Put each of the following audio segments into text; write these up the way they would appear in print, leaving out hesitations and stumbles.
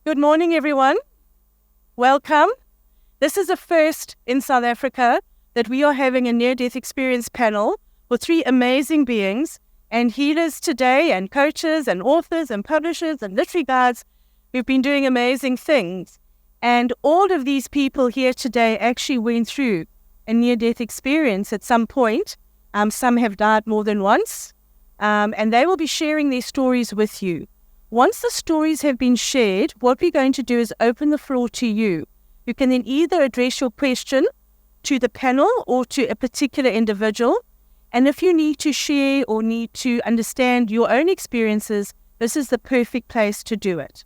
Good morning, everyone. Welcome. This is the first in South Africa that we are having a near-death experience panel with three amazing beings and healers today, and coaches and authors and publishers and literary guides who've been doing amazing things. And all of these people here today actually went through a near-death experience at some point. Some have died more than once, and they will be sharing their stories with you. Once the stories have been shared, what we're going to do is open the floor to you. You can then either address your question to the panel or to a particular individual. And if you need to share or need to understand your own experiences, this is the perfect place to do it.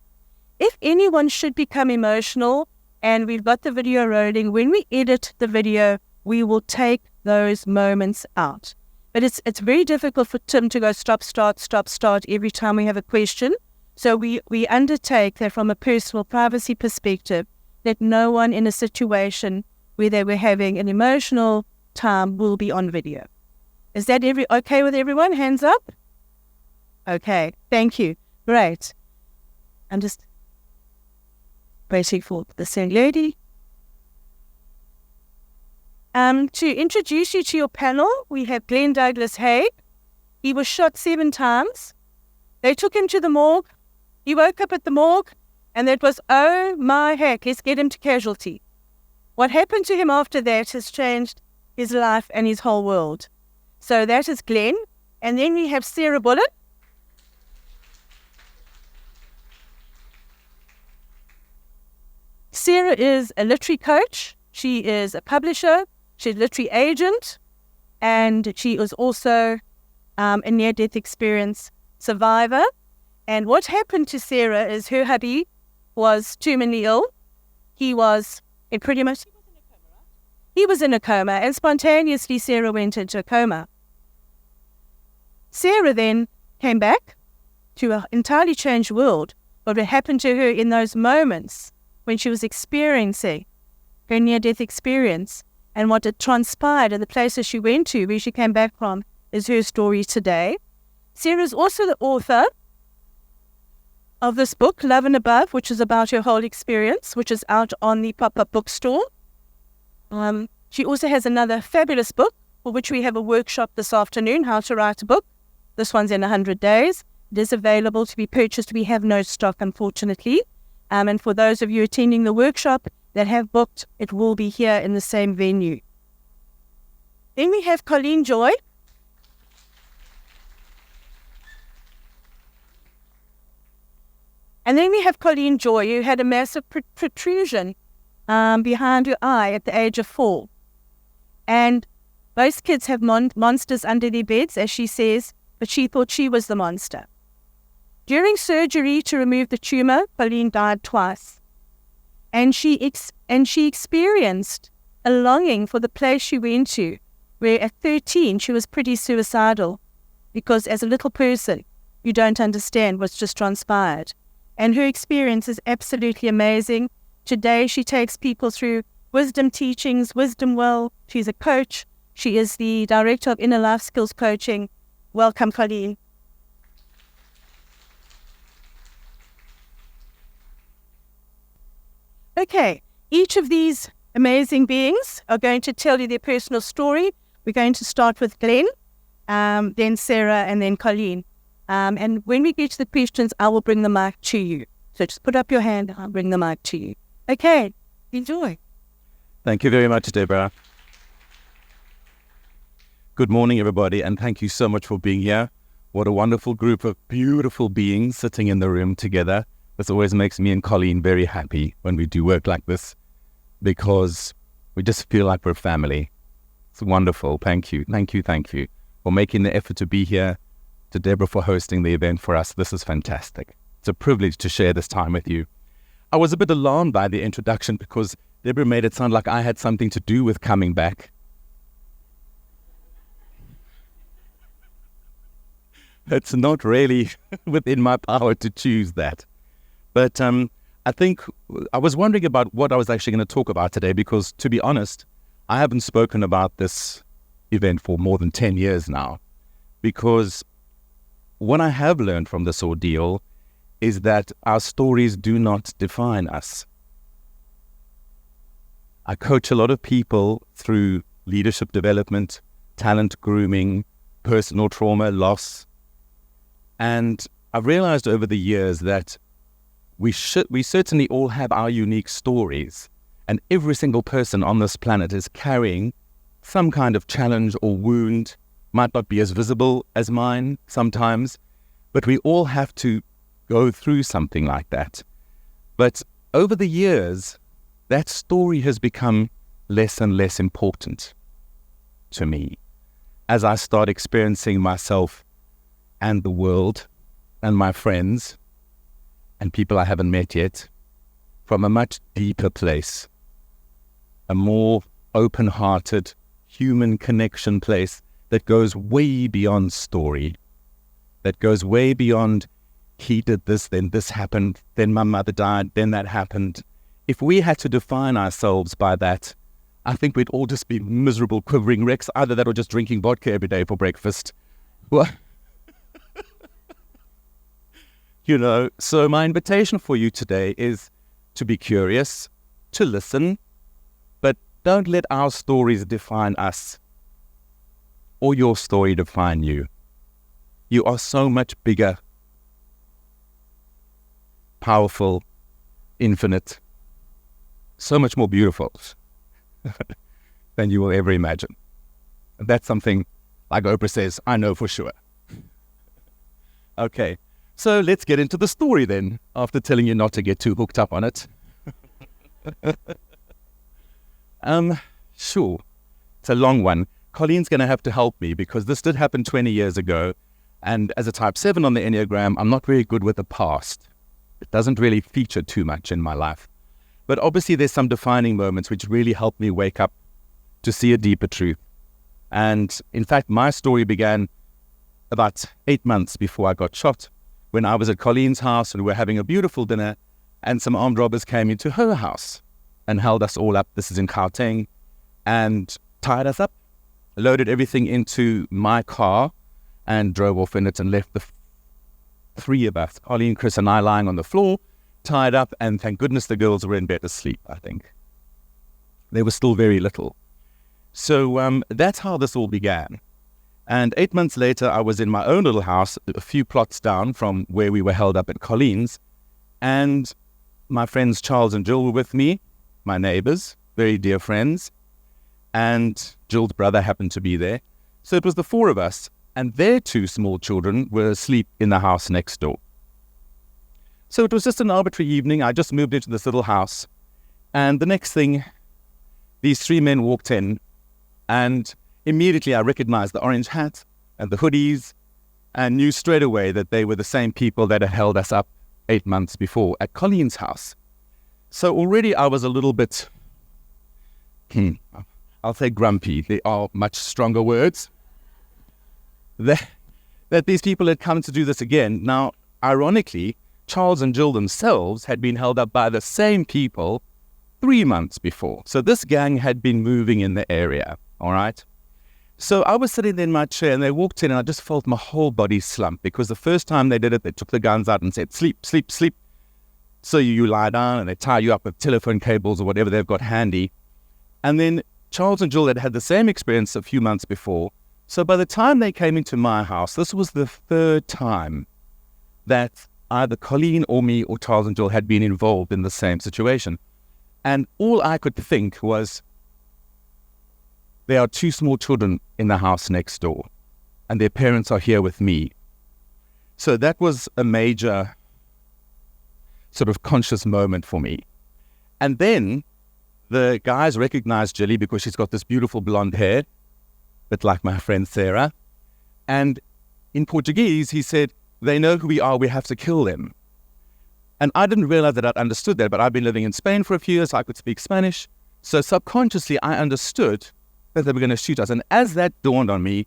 If anyone should become emotional, and we've got the video rolling, when we edit the video, we will take those moments out. But it's very difficult for Tim to go stop, start every time we have a question. So we undertake that from a personal privacy perspective, that no one in a situation where they were having an emotional time will be on video. Is that okay with everyone? Hands up? Okay, thank you. Great. I'm just waiting for the same lady. To introduce you to your panel, we have Glenn Douglas Haig. He was shot 7 times. They took him to the morgue. He woke up at the morgue, and that was, oh my heck, let's get him to casualty. What happened to him after that has changed his life and his whole world. So that is Glenn. And then we have Sarah Bullen. Sarah is a literary coach. She is a publisher. She's a literary agent. And she is also a near-death experience survivor. And what happened to Sarah is her hubby was terminally ill. He was in pretty much... He was in a coma, and spontaneously Sarah went into a coma. Sarah then came back to an entirely changed world. What had happened to her in those moments when she was experiencing her near-death experience and what had transpired in the places she went to, where she came back from, is her story today. Sarah is also the author of this book, Love and Above, which is about her whole experience, which is out on the pop-up bookstore. She also has another fabulous book for which we have a workshop this afternoon, how to write a book. This one's in 100 days. It is available to be purchased. We have no stock, unfortunately. And for those of you attending the workshop that have booked, it will be here in the same venue. Then we have Colleen-Joy. And then we have Colleen-Joy, who had a massive protrusion behind her eye at the age of 4. And most kids have monsters under their beds, as she says, but she thought she was the monster. During surgery to remove the tumour, Colleen died twice. And she experienced a longing for the place she went to, where at 13 she was pretty suicidal, because as a little person, you don't understand what's just transpired. And her experience is absolutely amazing. Today, she takes people through wisdom teachings, wisdom well. She's a coach. She is the director of Inner Life Skills Coaching. Welcome, Colleen. Okay, each of these amazing beings are going to tell you their personal story. We're going to start with Glenn, then Sarah, and then Colleen. And when we get to the questions, I will bring the mic to you. So just put up your hand, I'll bring the mic to you. Okay, enjoy. Thank you very much, Deborah. Good morning, everybody, and thank you so much for being here. What a wonderful group of beautiful beings sitting in the room together. This always makes me and Colleen very happy when we do work like this, because we just feel like we're family. It's wonderful. Thank you for making the effort to be here, to Deborah for hosting the event for us. This is fantastic. It's a privilege to share this time with you. I was a bit alarmed by the introduction because Deborah made it sound like I had something to do with coming back. It's not really within my power to choose that. But I think I was wondering about what I was actually going to talk about today, because to be honest, I haven't spoken about this event for more than 10 years now, because what I have learned from this ordeal is that our stories do not define us. I coach a lot of people through leadership development, talent grooming, personal trauma, loss. And I've realized over the years that we certainly all have our unique stories. And every single person on this planet is carrying some kind of challenge or wound, might not be as visible as mine sometimes, but we all have to go through something like that. But over the years, that story has become less and less important to me as I start experiencing myself and the world and my friends and people I haven't met yet from a much deeper place, a more open-hearted, human connection place that goes way beyond story, that goes way beyond he did this, then this happened, then my mother died, then that happened. If we had to define ourselves by that, I think we'd all just be miserable, quivering wrecks, either that or just drinking vodka every day for breakfast. Well, so my invitation for you today is to be curious, to listen, but don't let our stories define us or your story define you. You are so much bigger, powerful, infinite, so much more beautiful than you will ever imagine. And that's something, like Oprah says, I know for sure. Okay, so let's get into the story then, after telling you not to get too hooked up on it. Sure, it's a long one. Colleen's going to have to help me because this did happen 20 years ago, and as a type 7 on the Enneagram, I'm not very good with the past. It doesn't really feature too much in my life. But obviously there's some defining moments which really helped me wake up to see a deeper truth. And in fact, my story began about 8 months before I got shot, when I was at Colleen's house and we were having a beautiful dinner, and some armed robbers came into her house and held us all up. This is in Gauteng, and tied us up, loaded everything into my car and drove off in it and left the three of us, Colleen, Chris and I, lying on the floor, tied up, and thank goodness the girls were in bed asleep, I think. They were still very little. So that's how this all began. And 8 months later, I was in my own little house, a few plots down from where we were held up at Colleen's, and my friends Charles and Jill were with me, my neighbors, very dear friends, and Jill's brother happened to be there. So it was the four of us, and their two small children were asleep in the house next door. So it was just an arbitrary evening. I just moved into this little house, and the next thing, these three men walked in, and immediately I recognized the orange hat and the hoodies and knew straight away that they were the same people that had held us up 8 months before at Colleen's house. So already I was a little bit, I'll say grumpy. They are much stronger words. That these people had come to do this again. Now, ironically, Charles and Jill themselves had been held up by the same people 3 months before. So this gang had been moving in the area, all right? So I was sitting there in my chair and they walked in and I just felt my whole body slump because the first time they did it, they took the guns out and said, sleep, sleep, sleep. So you lie down and they tie you up with telephone cables or whatever they've got handy. And then Charles and Jill had had the same experience a few months before. So by the time they came into my house, this was the third time that either Colleen or me or Charles and Jill had been involved in the same situation. And all I could think was, there are two small children in the house next door, and their parents are here with me. So that was a major sort of conscious moment for me. And then the guys recognized Jilly because she's got this beautiful blonde hair, bit like my friend Sarah. And in Portuguese, he said, they know who we are, we have to kill them. And I didn't realize that I'd understood that, but I've been living in Spain for a few years, so I could speak Spanish. So subconsciously, I understood that they were going to shoot us. And as that dawned on me,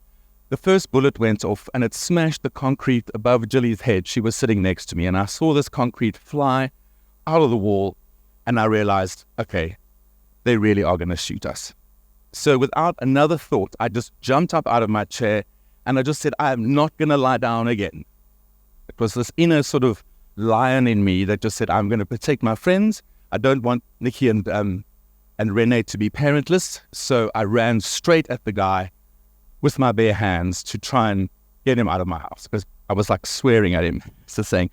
the first bullet went off and it smashed the concrete above Jilly's head. She was sitting next to me and I saw this concrete fly out of the wall and I realized, okay, they really are going to shoot us. So without another thought, I just jumped up out of my chair and I just said, I am not going to lie down again. It was this inner sort of lion in me that just said, I'm going to protect my friends. I don't want Nikki and Renee to be parentless. So I ran straight at the guy with my bare hands to try and get him out of my house, because I was like swearing at him, so saying,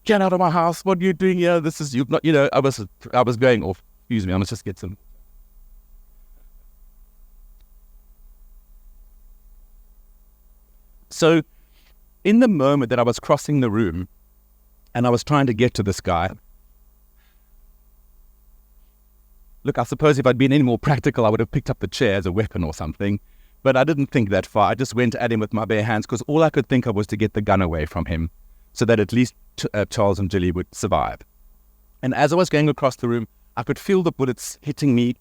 get out of my house, what are you doing here? This is, you've not, I was going off. Excuse me, I must just get some. So in the moment that I was crossing the room and I was trying to get to this guy, look, I suppose if I'd been any more practical, I would have picked up the chair as a weapon or something. But I didn't think that far. I just went at him with my bare hands, because all I could think of was to get the gun away from him so that at least Charles and Jilly would survive. And as I was going across the room, I could feel the bullets hitting me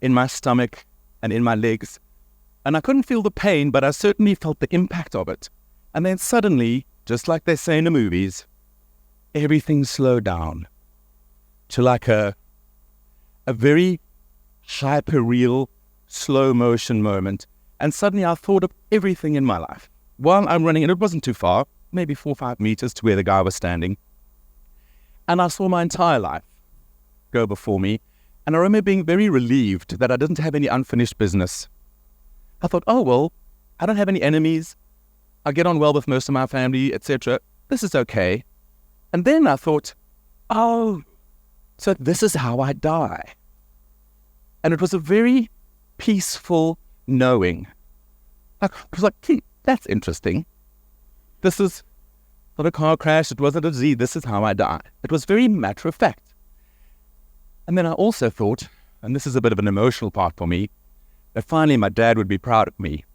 in my stomach and in my legs. And I couldn't feel the pain, but I certainly felt the impact of it. And then suddenly, just like they say in the movies, everything slowed down to like a very hyper-real, slow-motion moment. And suddenly I thought of everything in my life. While I'm running, and it wasn't too far, maybe 4 or 5 meters to where the guy was standing. And I saw my entire life go before me. And I remember being very relieved that I didn't have any unfinished business. I thought, oh, well, I don't have any enemies. I get on well with most of my family, etc. This is okay. And then I thought, oh, so this is how I die. And it was a very peaceful knowing. I was like, that's interesting. This is not a car crash. It wasn't a disease. This is how I die. It was very matter of fact. And then I also thought, and this is a bit of an emotional part for me, that finally my dad would be proud of me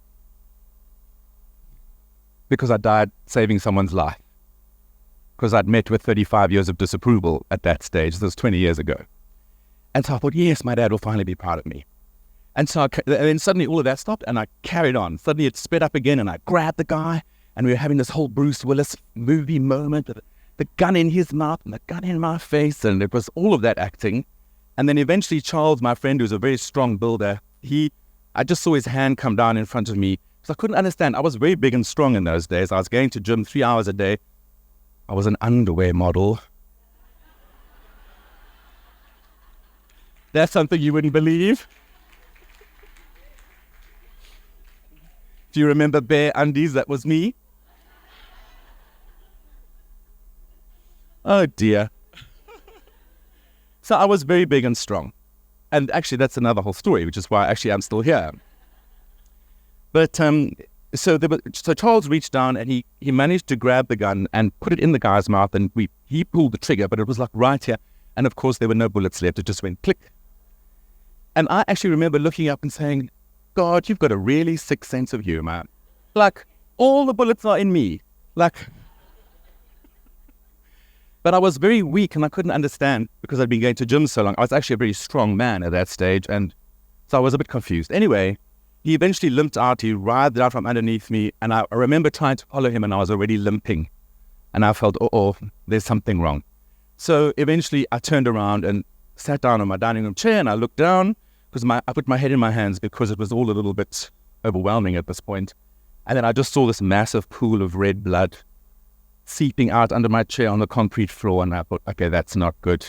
because I died saving someone's life. Because I'd met with 35 years of disapproval at that stage. This was 20 years ago. And so I thought, yes, my dad will finally be proud of me. And so and then suddenly all of that stopped and I carried on. Suddenly it sped up again and I grabbed the guy and we were having this whole Bruce Willis movie moment with the gun in his mouth and the gun in my face, and it was all of that acting. And then eventually Charles, my friend, who's a very strong builder, I just saw his hand come down in front of me because I couldn't understand. I was very big and strong in those days. I was going to gym 3 hours a day. I was an underwear model. That's something you wouldn't believe. Do you remember Bare Undies? That was me. Oh dear. So I was very big and strong. And actually that's another whole story, which is why actually I'm still here. But so Charles reached down and he managed to grab the gun and put it in the guy's mouth, and he pulled the trigger, but it was like right here. And of course there were no bullets left. It just went click. And I actually remember looking up and saying, God, you've got a really sick sense of humor. Like, all the bullets are in me. Like, but I was very weak and I couldn't understand because I'd been going to gym so long. I was actually a very strong man at that stage, and so I was a bit confused. Anyway, he eventually limped out. He writhed out from underneath me, and I remember trying to follow him, and I was already limping. And I felt, oh, there's something wrong. So eventually I turned around and sat down on my dining room chair, and I looked down, because I put my head in my hands because it was all a little bit overwhelming at this point. And then I just saw this massive pool of red blood seeping out under my chair on the concrete floor. And I thought, okay, that's not good.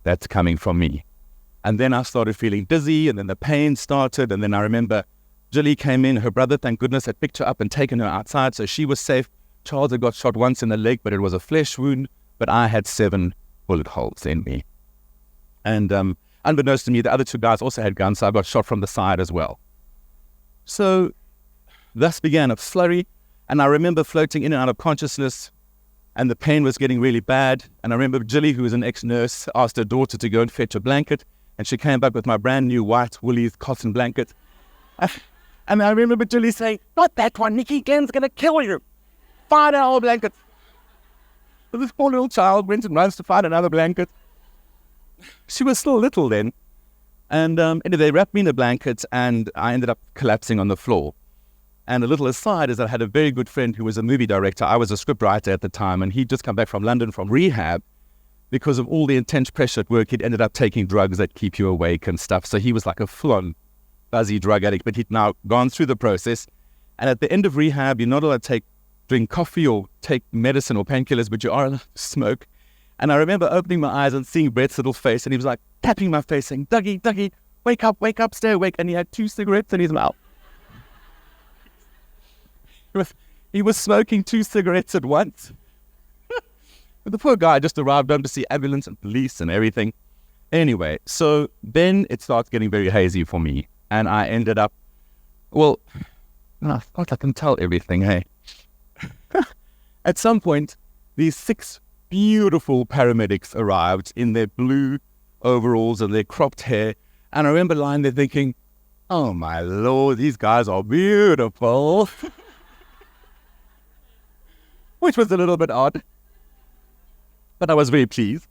That's coming from me. And then I started feeling dizzy, and then the pain started. And then I remember Jilly came in. Her brother, thank goodness, had picked her up and taken her outside, so she was safe. Charles had got shot once in the leg, but it was a flesh wound. But I had 7 bullet holes in me. And unbeknownst to me, the other 2 guys also had guns, so I got shot from the side as well. So thus began a flurry, and I remember floating in and out of consciousness, and the pain was getting really bad. And I remember Jilly, who was an ex-nurse, asked her daughter to go and fetch a blanket, and she came back with my brand new white Woolies cotton blanket. And I remember Jilly saying, not that one, Nikki, Glenn's going to kill you. Find our blanket. So this poor little child went and runs to find another blanket. She was still little then. And anyway, they wrapped me in a blanket, and I ended up collapsing on the floor. And a little aside is I had a very good friend who was a movie director. I was a script writer at the time, and he'd just come back from London from rehab. Because of all the intense pressure at work, he'd ended up taking drugs that keep you awake and stuff. So he was like a full-on fuzzy drug addict, but he'd now gone through the process. And at the end of rehab, you're not allowed to drink coffee or take medicine or painkillers, but you are allowed to smoke. And I remember opening my eyes and seeing Brett's little face, and he was like tapping my face saying, Dougie, wake up, stay awake. And he had 2 cigarettes in his mouth. He was smoking 2 cigarettes at once. But the poor guy just arrived home to see ambulance and police and everything. Anyway, so then it starts getting very hazy for me. And I ended up, well, I thought I can tell everything, hey. At some point, these 6 beautiful paramedics arrived in their blue overalls and their cropped hair. And I remember lying there thinking, oh my Lord, these guys are beautiful. Which was a little bit odd. But I was very pleased.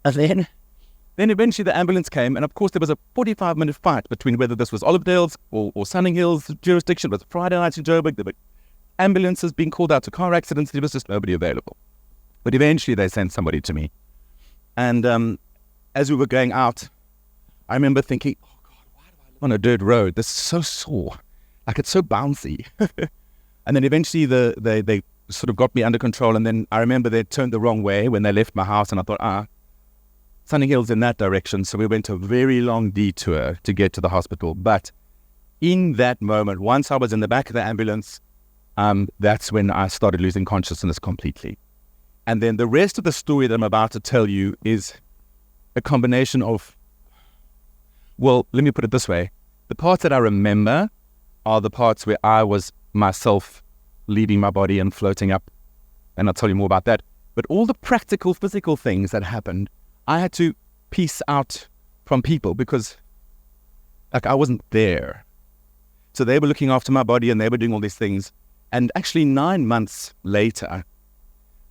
And then eventually the ambulance came, and of course there was a 45-minute fight between whether this was Olivedale's or Sunning Hill's jurisdiction. It was Friday night in Joburg. There were ambulances being called out to car accidents. There was just nobody available. But eventually they sent somebody to me. And as we were going out, I remember thinking, oh God, why do I live on a dirt road? This is so sore. Like, it's so bouncy. And then eventually they sort of got me under control. And then I remember they turned the wrong way when they left my house. And I thought, Sunning Hill's in that direction. So we went a very long detour to get to the hospital. But in that moment, once I was in the back of the ambulance, that's when I started losing consciousness completely. And then the rest of the story that I'm about to tell you is a combination of, well, let me put it this way. The parts that I remember are the parts where I was myself leaving my body and floating up. And I'll tell you more about that. But all the practical, physical things that happened, I had to piece out from people because, like, I wasn't there. So they were looking after my body and they were doing all these things. And actually 9 months later,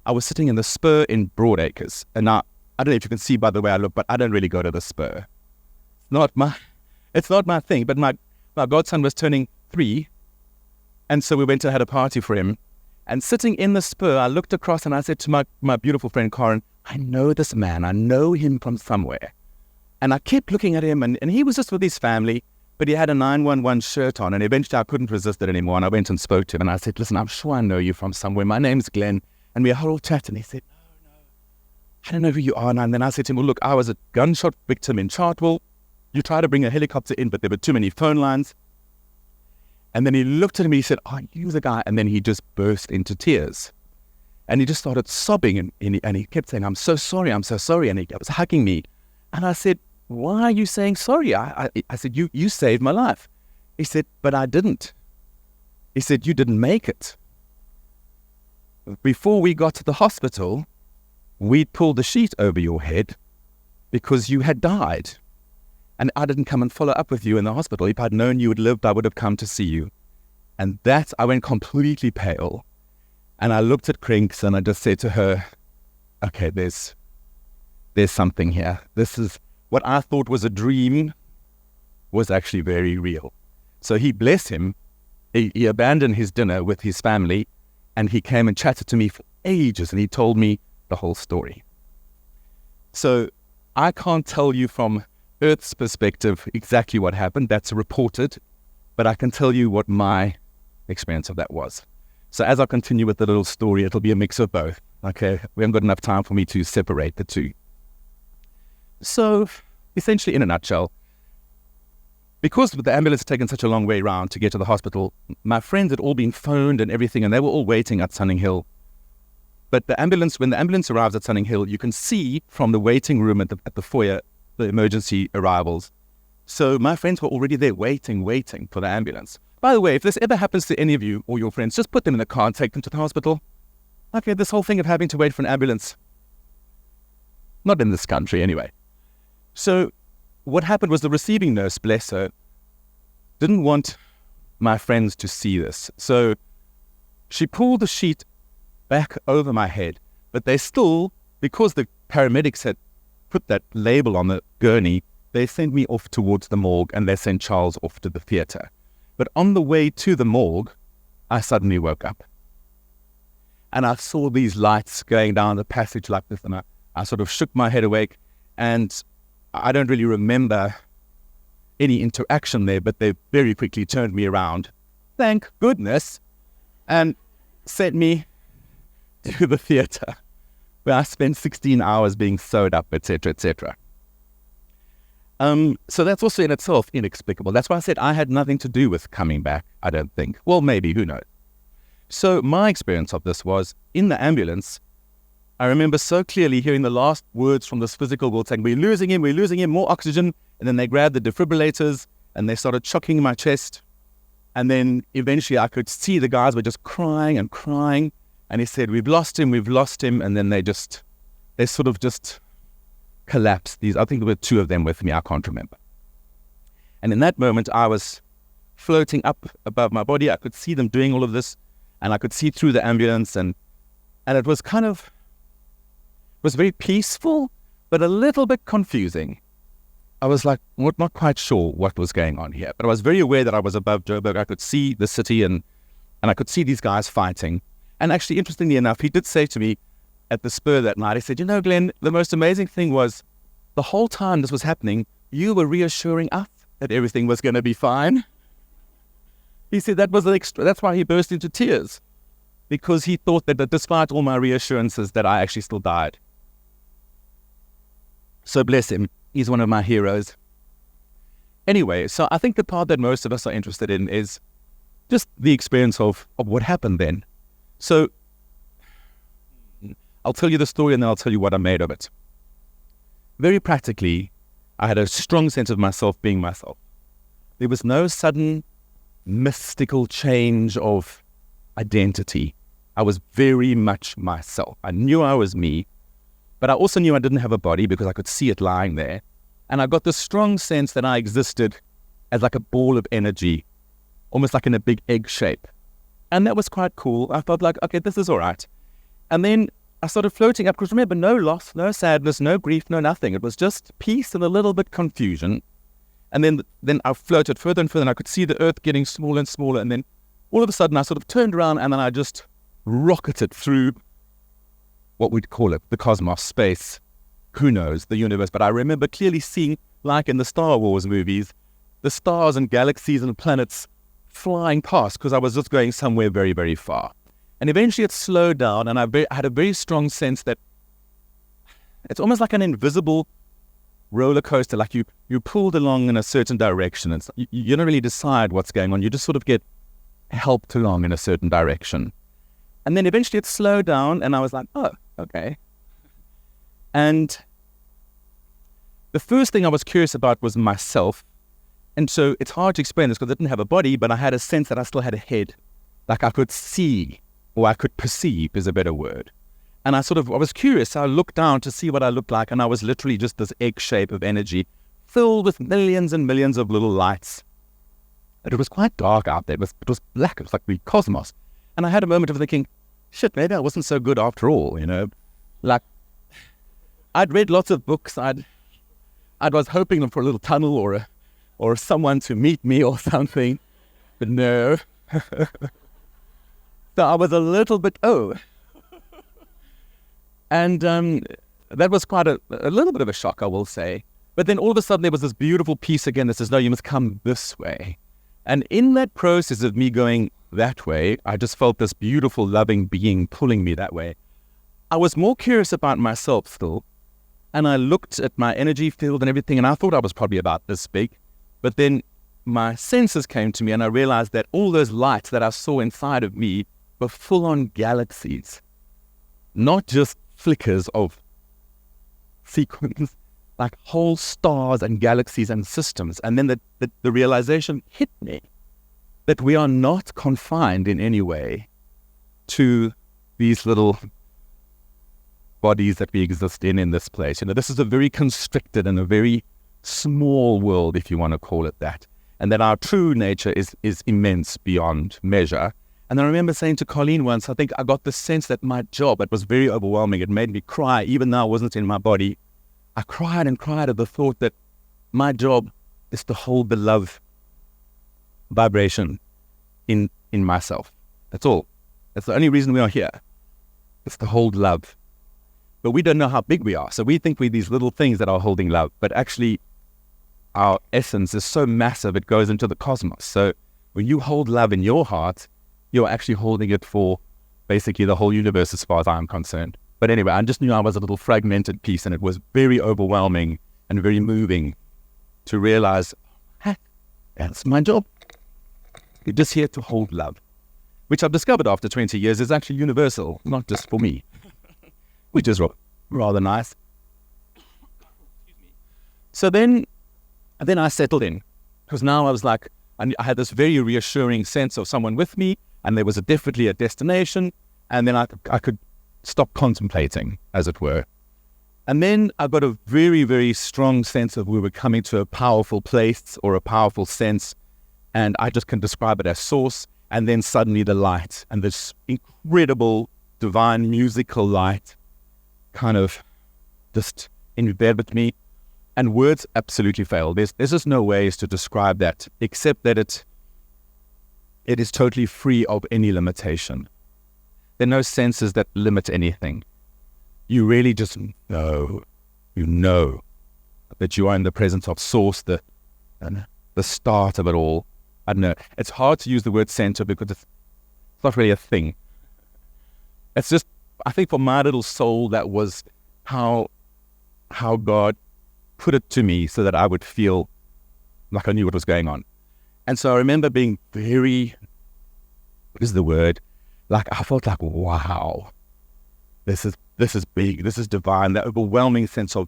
I was sitting in the Spur in Broadacres. And now, I don't know if you can see by the way I look, but I don't really go to the Spur. It's not my thing. But my godson was turning 3. And so we went and had a party for him. And sitting in the Spur, I looked across and I said to my beautiful friend Karen, I know this man. I know him from somewhere. And I kept looking at him, and he was just with his family, but he had a 911 shirt on. And eventually I couldn't resist it anymore. And I went and spoke to him. And I said, listen, I'm sure I know you from somewhere. My name's Glenn. And we had a whole chat. And he said, no, I don't know who you are. And then I said to him, well, look, I was a gunshot victim in Chartwell. You tried to bring a helicopter in, but there were too many phone lines. And then he looked at me, he said, are you the guy? And then he just burst into tears. And he just started sobbing, and he kept saying, I'm so sorry. And he was hugging me. And I said, why are you saying sorry? I said, you saved my life. He said, but I didn't. He said, you didn't make it. Before we got to the hospital, we'd pulled the sheet over your head because you had died. And I didn't come and follow up with you in the hospital. If I'd known you had lived, I would have come to see you. And that, I went completely pale. And I looked at Crinks and I just said to her, okay, there's something here. This is what I thought was a dream was actually very real. So he, bless him, he abandoned his dinner with his family and he came and chatted to me for ages and he told me the whole story. So I can't tell you from Earth's perspective exactly what happened. That's reported, but I can tell you what my experience of that was. So as I continue with the little story, it'll be a mix of both. Okay, we haven't got enough time for me to separate the two. So essentially, in a nutshell, because the ambulance had taken such a long way around to get to the hospital, my friends had all been phoned and everything, and they were all waiting at Sunning Hill. But when the ambulance arrives at Sunning Hill, you can see from the waiting room at the foyer the emergency arrivals. So my friends were already there waiting for the ambulance. By the way, if this ever happens to any of you or your friends, just put them in the car and take them to the hospital. Okay, this whole thing of having to wait for an ambulance, not in this country anyway. So what happened was the receiving nurse, bless her, didn't want my friends to see this. So she pulled the sheet back over my head, but they still, because the paramedics had put that label on the gurney, they sent me off towards the morgue and they sent Charles off to the theatre. But on the way to the morgue, I suddenly woke up. And I saw these lights going down the passage like this, and I sort of shook my head awake, and I don't really remember any interaction there, but they very quickly turned me around. Thank goodness. And sent me to the theatre, where I spent 16 hours being sewed up, etc., etc. So that's also in itself inexplicable. That's why I said I had nothing to do with coming back, I don't think. Well, maybe, who knows? So my experience of this was, in the ambulance, I remember so clearly hearing the last words from this physical world saying, we're losing him, more oxygen. And then they grabbed the defibrillators and they started shocking my chest. And then eventually I could see the guys were just crying and crying. And he said, we've lost him. And then they sort of just collapsed. I think there were two of them with me, I can't remember. And in that moment, I was floating up above my body. I could see them doing all of this, and I could see through the ambulance, and it was very peaceful, but a little bit confusing. I was like, not quite sure what was going on here, but I was very aware that I was above Joburg. I could see the city, and I could see these guys fighting. And actually, interestingly enough, he did say to me at the Spur that night, he said, Glenn, the most amazing thing was the whole time this was happening, you were reassuring us that everything was going to be fine. He said that's why he burst into tears, because he thought that despite all my reassurances that I actually still died. So bless him. He's one of my heroes. Anyway, so I think the part that most of us are interested in is just the experience of what happened then. So I'll tell you the story and then I'll tell you what I made of it. Very practically, I had a strong sense of myself being myself. There was no sudden mystical change of identity. I was very much myself. I knew I was me, but I also knew I didn't have a body because I could see it lying there. And I got this strong sense that I existed as like a ball of energy, almost like in a big egg shape. And that was quite cool. I felt like, okay, this is all right. And then I started floating up, because remember, no loss, no sadness, no grief, no nothing. It was just peace and a little bit confusion. And then I floated further and further, and I could see the earth getting smaller and smaller. And then all of a sudden, I sort of turned around, and then I just rocketed through what we'd call it, the cosmos, space, who knows, the universe. But I remember clearly seeing, like in the Star Wars movies, the stars and galaxies and planets flying past, because I was just going somewhere very, very far. And eventually it slowed down, and I had a very strong sense that it's almost like an invisible roller coaster, like you pulled along in a certain direction. And you don't really decide what's going on. You just sort of get helped along in a certain direction. And then eventually it slowed down, and I was like, oh, okay. And the first thing I was curious about was myself. And so it's hard to explain this because I didn't have a body, but I had a sense that I still had a head. Like I could see, or I could perceive is a better word. And I was curious. So I looked down to see what I looked like, and I was literally just this egg shape of energy filled with millions and millions of little lights. But it was quite dark out there. It was black. It was like the cosmos. And I had a moment of thinking, shit, maybe I wasn't so good after all, Like, I'd read lots of books. I was hoping for a little tunnel or someone to meet me or something. But no. So I was a little bit, And that was quite a little bit of a shock, I will say. But then all of a sudden there was this beautiful peace again that says, no, you must come this way. And in that process of me going that way, I just felt this beautiful, loving being pulling me that way. I was more curious about myself still. And I looked at my energy field and everything, and I thought I was probably about this big. But then my senses came to me, and I realized that all those lights that I saw inside of me were full-on galaxies. Not just flickers of sequence, like whole stars and galaxies and systems. And then the realization hit me that we are not confined in any way to these little bodies that we exist in this place. This is a very constricted and a very small world, if you want to call it that. And that our true nature is immense beyond measure. And I remember saying to Colleen once, I think I got the sense that my job, it was very overwhelming. It made me cry, even though I wasn't in my body. I cried and cried at the thought that my job is to hold the love vibration in myself. That's all. That's the only reason we are here. It's to hold love. But we don't know how big we are. So we think we're these little things that are holding love. But actually, our essence is so massive, it goes into the cosmos. So when you hold love in your heart, you're actually holding it for basically the whole universe as far as I'm concerned. But anyway, I just knew I was a little fragmented piece, and it was very overwhelming and very moving to realize, hey, that's my job. You're just here to hold love, which I've discovered after 20 years is actually universal, not just for me, which is rather nice. So then I settled in, because now I was like, I had this very reassuring sense of someone with me, and there was definitely a destination, and then I could stop contemplating, as it were. And then I got a very, very strong sense of we were coming to a powerful place or a powerful sense, and I just can describe it as source, and then suddenly the light, and this incredible divine musical light kind of just enveloped me. And words absolutely fail. There's just no ways to describe that, except that it is totally free of any limitation. There are no senses that limit anything. You really just know, that you are in the presence of source, the start of it all. I don't know. It's hard to use the word center because it's not really a thing. It's just, I think for my little soul, that was how God put it to me so that I would feel like I knew what was going on. And so I remember being very, what is the word? Like, I felt like, wow, this is big, this is divine. That overwhelming sense of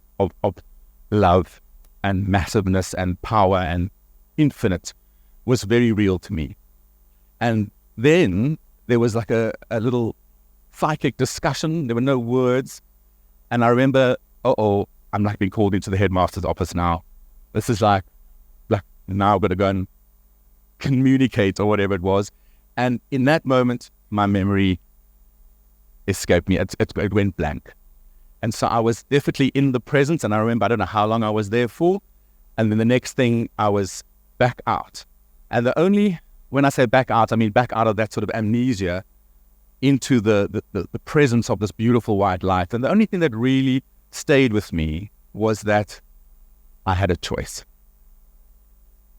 love and massiveness and power and infinite was very real to me. And then there was like a little psychic discussion. There were no words. And I remember, I'm like being called into the headmaster's office now. This is like now I've got to go and communicate or whatever it was. And in that moment, my memory escaped me. It went blank. And so I was definitely in the presence, and I remember, I don't know how long I was there for. And then the next thing, I was back out. And when I say back out, I mean back out of that sort of amnesia into the presence of this beautiful white light. And the only thing that really stayed with me was that I had a choice.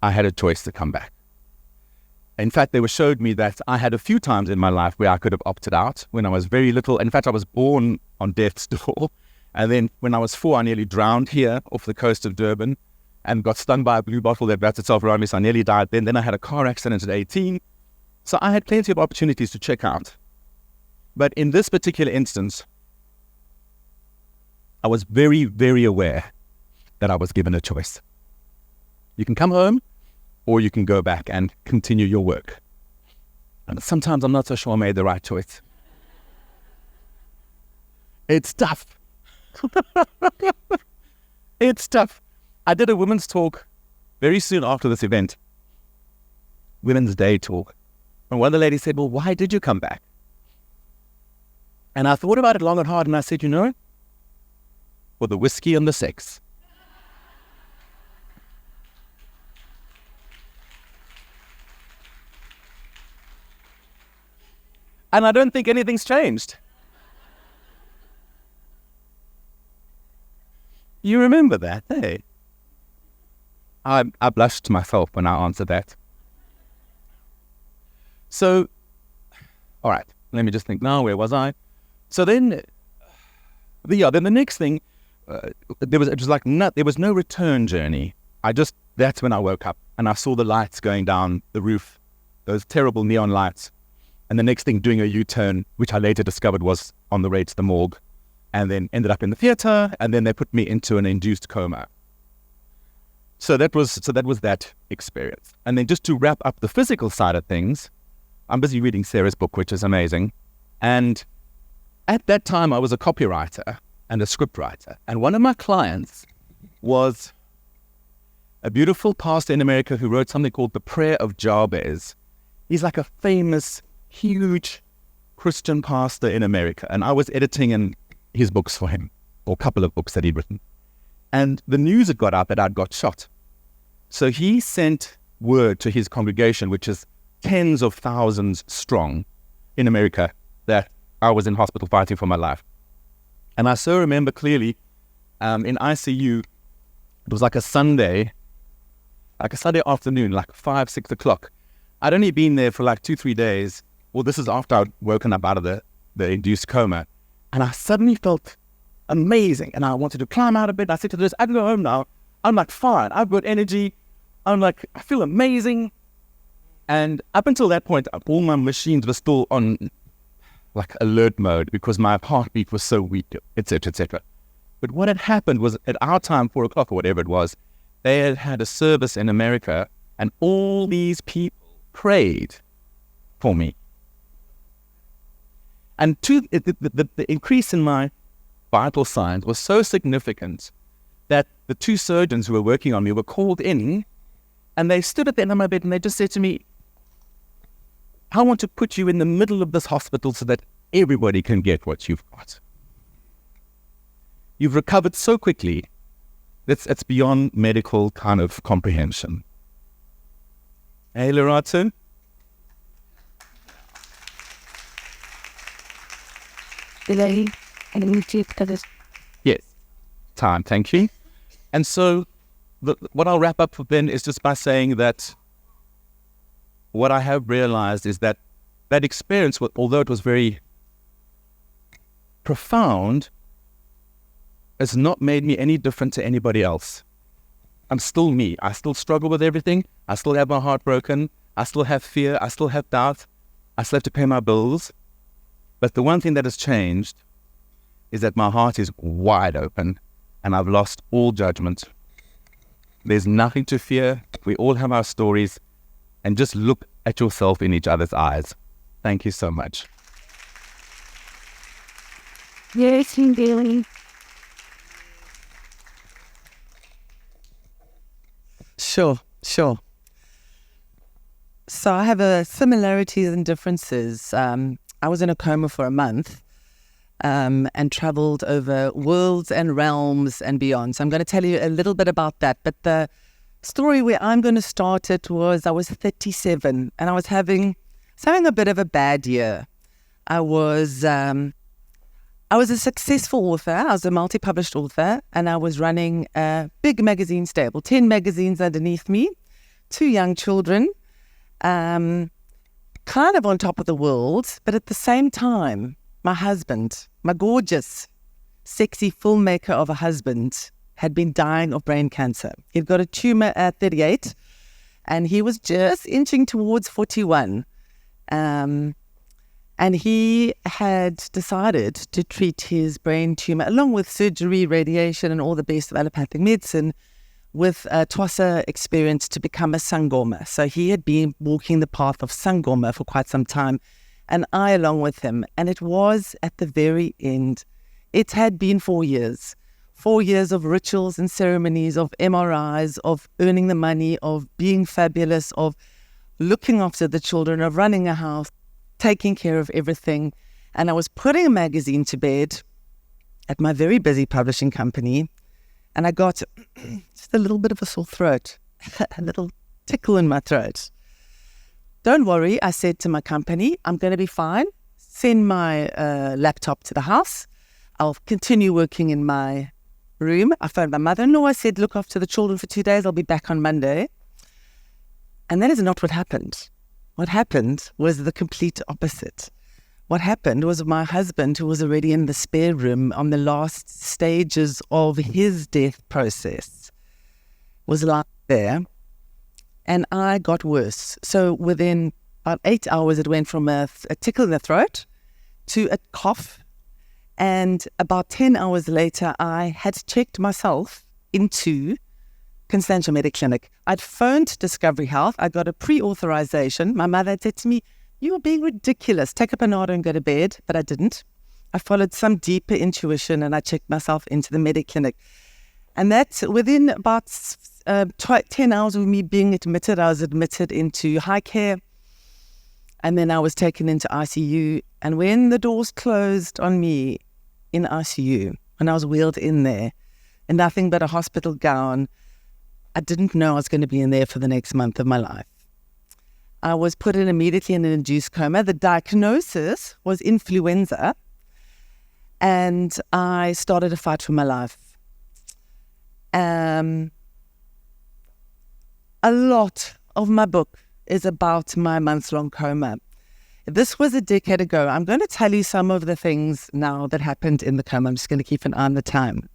I had a choice to come back. In fact, they showed me that I had a few times in my life where I could have opted out when I was very little. In fact, I was born on death's door. And then when I was 4, I nearly drowned here off the coast of Durban and got stung by a blue bottle that wrapped itself around me. So I nearly died then. Then I had a car accident at 18. So I had plenty of opportunities to check out. But in this particular instance, I was very, very aware that I was given a choice. You can come home, or you can go back and continue your work. And sometimes I'm not so sure I made the right choice. It's tough. It's tough. I did a women's talk very soon after this event, Women's Day talk. And one of the ladies said, well, why did you come back? And I thought about it long and hard, and I said, for the whiskey and the sex. And I don't think anything's changed. You remember that, hey? I blushed to myself when I answered that. So, all right, let me just think now, where was I? So then the next thing, there was no return journey. That's when I woke up and I saw the lights going down the roof, those terrible neon lights. And the next thing, doing a U-turn, which I later discovered was on the way to the morgue, and then ended up in the theater, and then they put me into an induced coma. So that was that experience. And then just to wrap up the physical side of things, I'm busy reading Sarah's book, which is amazing. And at that time, I was a copywriter and a scriptwriter. And one of my clients was a beautiful pastor in America who wrote something called The Prayer of Jabez. He's like a famous, huge Christian pastor in America. And I was editing in his books for him, or a couple of books that he'd written. And the news had got out that I'd got shot. So he sent word to his congregation, which is tens of thousands strong in America, that I was in hospital fighting for my life. And I so remember clearly in ICU, it was like a Sunday afternoon, like 5-6 o'clock. I'd only been there for like 2-3 days. Well, this is after I'd woken up out of the the induced coma. And I suddenly felt amazing. And I wanted to climb out of bed. I said to this, I can go home now. I'm like, fine. I've got energy. I'm like, I feel amazing. And up until that point, all my machines were still on like alert mode because my heartbeat was so weak, etc., etc. But what had happened was at our time, 4 o'clock or whatever it was, they had had a service in America and all these people prayed for me. And the increase in my vital signs was so significant that the 2 surgeons who were working on me were called in, and they stood at the end of my bed and they just said to me, I want to put you in the middle of this hospital so that everybody can get what you've got. You've recovered so quickly that it's beyond medical kind of comprehension. Hey, Lerato. Yes, time, thank you. And so what I'll wrap up then is just by saying that what I have realized is that that experience, although it was very profound, has not made me any different to anybody else. I'm still me. I still struggle with everything. I still have my heart broken. I still have fear. I still have doubt. I still have to pay my bills. But the one thing that has changed is that my heart is wide open and I've lost all judgment. There's nothing to fear. We all have our stories, and just look at yourself in each other's eyes. Thank you so much. Yes, indeed. Sure. So I have similarities and differences. I was in a coma for a month and travelled over worlds and realms and beyond. So I'm going to tell you a little bit about that. But the story where I'm going to start it was I was 37 and I was having a bit of a bad year. I was a successful author. I was a multi-published author, and I was running a big magazine stable, 10 magazines underneath me, 2 young children, kind of on top of the world. But at the same time, my husband, my gorgeous, sexy filmmaker of a husband, had been dying of brain cancer. He'd got a tumour at 38, and he was just inching towards 41. And he had decided to treat his brain tumour, along with surgery, radiation, and all the best of allopathic medicine, with TWASA experience to become a Sangoma. So he had been walking the path of Sangoma for quite some time, and I along with him. And it was at the very end. It had been 4 years. 4 years of rituals and ceremonies, of MRIs, of earning the money, of being fabulous, of looking after the children, of running a house, taking care of everything. And I was putting a magazine to bed at my very busy publishing company, and I got just a little bit of a sore throat, a little tickle in my throat. Don't worry, I said to my company, I'm going to be fine. Send my laptop to the house. I'll continue working in my room. I phoned my mother-in-law. I said, look after the children for 2 days. I'll be back on Monday. And that is not what happened. What happened was the complete opposite. What happened was my husband, who was already in the spare room on the last stages of his death process, was lying there, and I got worse. So within about 8 hours, it went from a tickle in the throat to a cough, and about 10 hours later, I had checked myself into Constantia Medical Clinic. I'd phoned Discovery Health. I got a pre-authorization. My mother had said to me, you are being ridiculous. Take a Panado and go to bed. But I didn't. I followed some deeper intuition and I checked myself into the Medic Clinic. And that within about 10 hours of me being admitted, I was admitted into high care. And then I was taken into ICU. And when the doors closed on me in ICU, when I was wheeled in there in nothing but a hospital gown, I didn't know I was going to be in there for the next month of my life. I was put in immediately in an induced coma. The diagnosis was influenza, and I started a fight for my life. A lot of my book is about my months-long coma. this was a decade ago. I'm going to tell you some of the things now that happened in the coma. I'm just going to keep an eye on the time.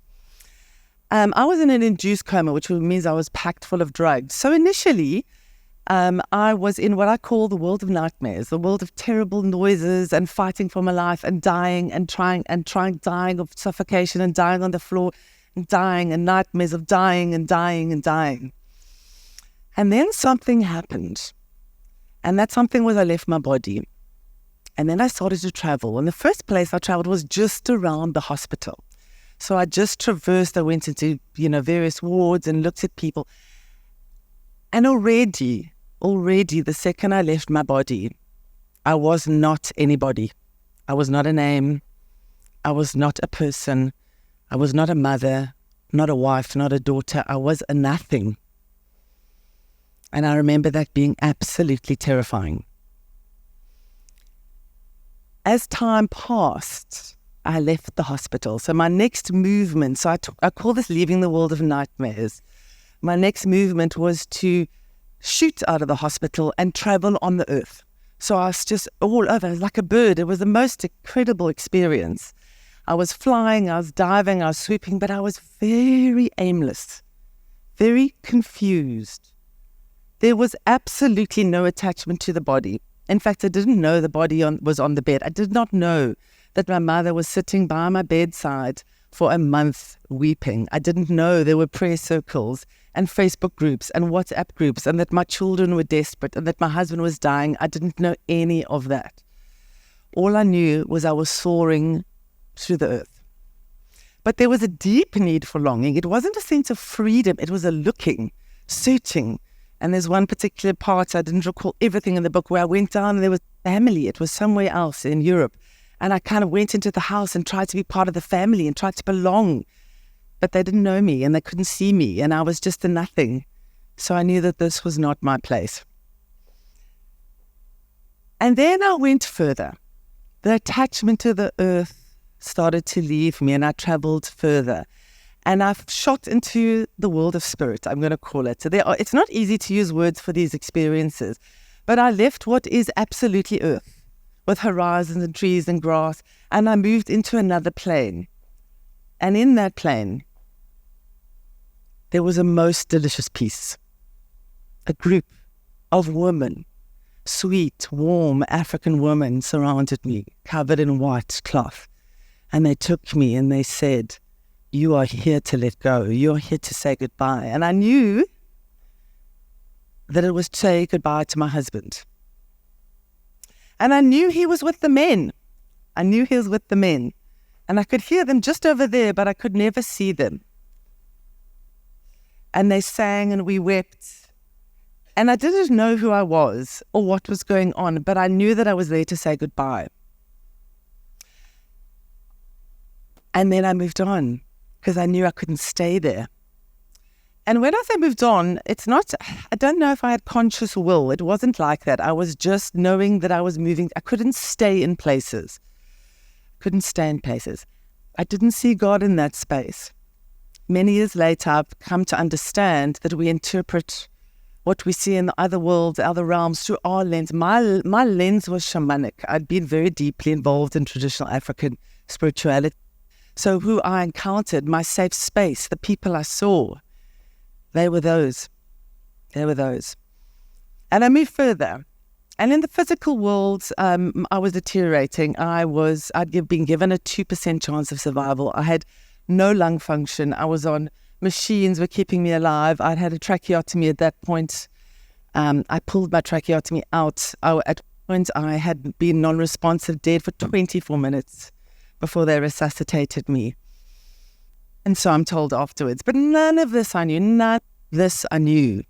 I was in an induced coma, which means I was packed full of drugs. So initially, I was in what I call the world of nightmares, the world of terrible noises and fighting for my life and dying and dying of suffocation and dying on the floor and dying and nightmares of dying and dying and dying. And then something happened. And that something was I left my body. And then I started to travel. And the first place I traveled was just around the hospital. So I just traversed, I went into, various wards and looked at people. And already, the second I left my body, I was not anybody. I was not a name. I was not a person. I was not a mother, not a wife, not a daughter. I was a nothing. And I remember that being absolutely terrifying. As time passed, I left the hospital. So my next movement, I call this leaving the world of nightmares. My next movement was to shoot out of the hospital and travel on the earth. So I was just all over, like a bird. It was the most incredible experience. I was flying, I was diving, I was swooping, but I was very aimless, very confused. There was absolutely no attachment to the body. In fact, I didn't know the body was on the bed. I did not know that my mother was sitting by my bedside for a month weeping. I didn't know there were prayer circles and Facebook groups and WhatsApp groups and that my children were desperate and that my husband was dying. I didn't know any of that. All I knew was I was soaring through the earth. But there was a deep need for longing. It wasn't a sense of freedom. It was a looking, searching. And there's one particular part, I didn't recall everything in the book, where I went down and there was family. It was somewhere else in Europe. And I kind of went into the house and tried to be part of the family and tried to belong. But they didn't know me and they couldn't see me and I was just a nothing. So I knew that this was not my place. And then I went further. The attachment to the earth started to leave me and I traveled further. And I've shot into the world of spirit, I'm going to call it. So it's not easy to use words for these experiences, but I left what is absolutely earth, with horizons and trees and grass, and I moved into another plane. And in that plane, there was a most delicious peace. A group of women, sweet, warm African women surrounded me, covered in white cloth. And they took me and they said, "You are here to let go. You're here to say goodbye." And I knew that it was to say goodbye to my husband. And I knew he was with the men. And I could hear them just over there, but I could never see them. And they sang and we wept. And I didn't know who I was or what was going on, but I knew that I was there to say goodbye. And then I moved on, because I knew I couldn't stay there. And when I say moved on, I don't know if I had conscious will. It wasn't like that. I was just knowing that I was moving. I couldn't stay in places. I didn't see God in that space. Many years later, I've come to understand that we interpret what we see in the other worlds, other realms, through our lens. My lens was shamanic. I'd been very deeply involved in traditional African spirituality. So who I encountered, my safe space, the people I saw, they were those. And I moved further. And in the physical world, I was deteriorating. I'd been given a 2% chance of survival. I had no lung function. I was on machines were keeping me alive. I'd had a tracheotomy at that point. I pulled my tracheotomy out. At one point, I had been non-responsive, dead for 24 minutes before they resuscitated me. And so I'm told afterwards. But none of this I knew. The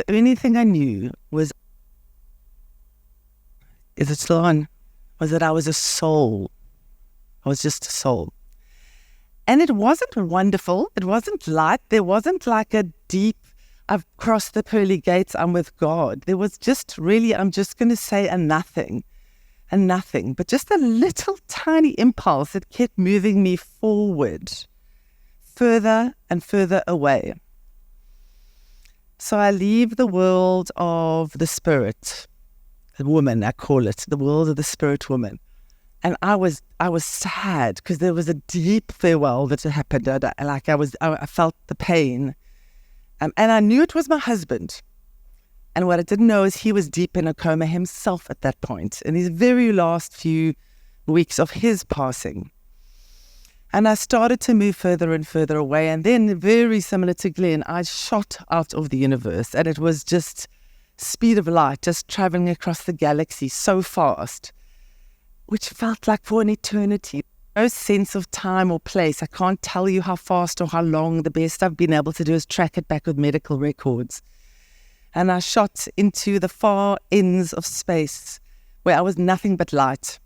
only thing I knew was, is it still on? Was that I was a soul. I was just a soul. And it wasn't wonderful. It wasn't light. There wasn't like a deep, I've crossed the pearly gates, I'm with God. There was just really, I'm just going to say a nothing, but just a little tiny impulse that kept moving me forward, further and further away. So I leave the world of the spirit woman, I call it, the world of the spirit woman. And I was sad because there was a deep farewell that had happened. I felt the pain. And I knew it was my husband. And what I didn't know is he was deep in a coma himself at that point, in these very last few weeks of his passing. And I started to move further and further away. And then, very similar to Glenn, I shot out of the universe. And it was just speed of light, just traveling across the galaxy so fast, which felt like for an eternity. No sense of time or place. I can't tell you how fast or how long. The best I've been able to do is track it back with medical records. And I shot into the far ends of space where I was nothing but light.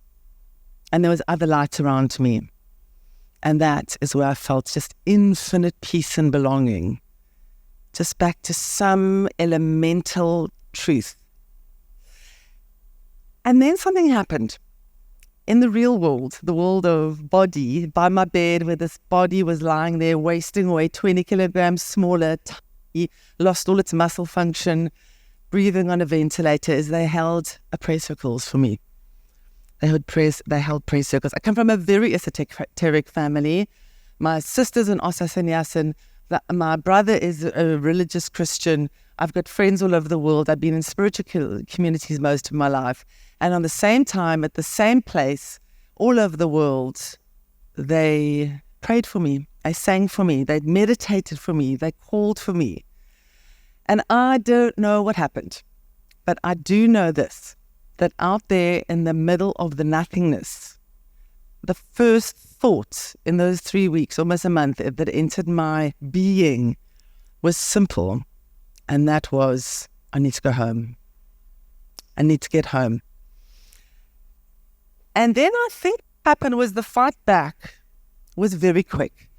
And there was other light around me. And that is where I felt just infinite peace and belonging. Just back to some elemental truth. And then something happened. In the real world, the world of body, by my bed, where this body was lying there, wasting away, 20 kilograms smaller, tiny, lost all its muscle function, breathing on a ventilator, as they held a prayer circles for me. They held prayer circles. I come from a very esoteric family. My sister's an Osasaniasan. My brother is a religious Christian. I've got friends all over the world. I've been in spiritual communities most of my life. And on the same time, at the same place, all over the world, they prayed for me. They sang for me. They meditated for me. They called for me. And I don't know what happened. But I do know this, that out there in the middle of the nothingness, the first thought in those 3 weeks, almost a month, that entered my being was simple. And that was, I need to go home. I need to get home. And then I think what happened was the fight back was very quick.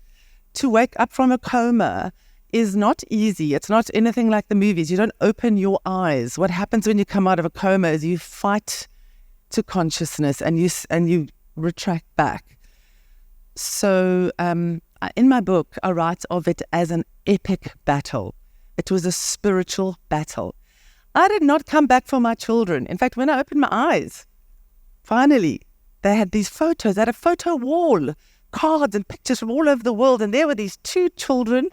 To wake up from a coma is not easy. It's not anything like the movies. You don't open your eyes. What happens when you come out of a coma is you fight to consciousness and you retract back. So in my book, I write of it as an epic battle. It was a spiritual battle. I did not come back for my children. In fact, when I opened my eyes, finally, they had these photos. They had a photo wall, cards and pictures from all over the world. And there were these 2 children.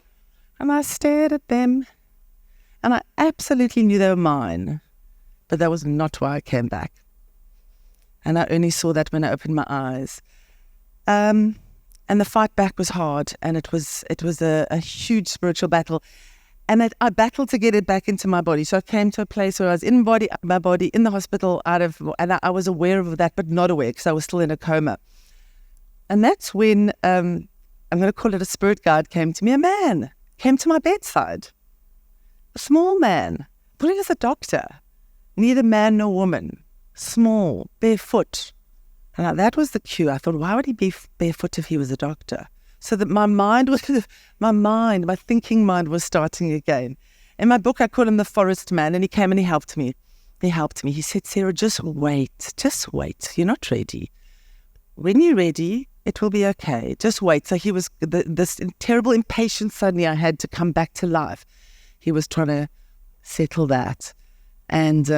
And I stared at them. And I absolutely knew they were mine. But that was not why I came back. And I only saw that when I opened my eyes. And the fight back was hard. And it was a huge spiritual battle. And I battled to get it back into my body. So I came to a place where I was in my body, in the hospital, and I was aware of that, but not aware because I was still in a coma. And that's when, I'm going to call it a spirit guide, came to me. A man came to my bedside. A small man, putting as a doctor. Neither man nor woman. Small, barefoot. And that was the cue. I thought, why would he be barefoot if he was a doctor? So that my thinking mind was starting again. In my book, I call him the forest man, and he came and he helped me. He said, Sarah, just wait. You're not ready. When you're ready, it will be okay. Just wait. So he was, this terrible impatience suddenly I had to come back to life. He was trying to settle that. And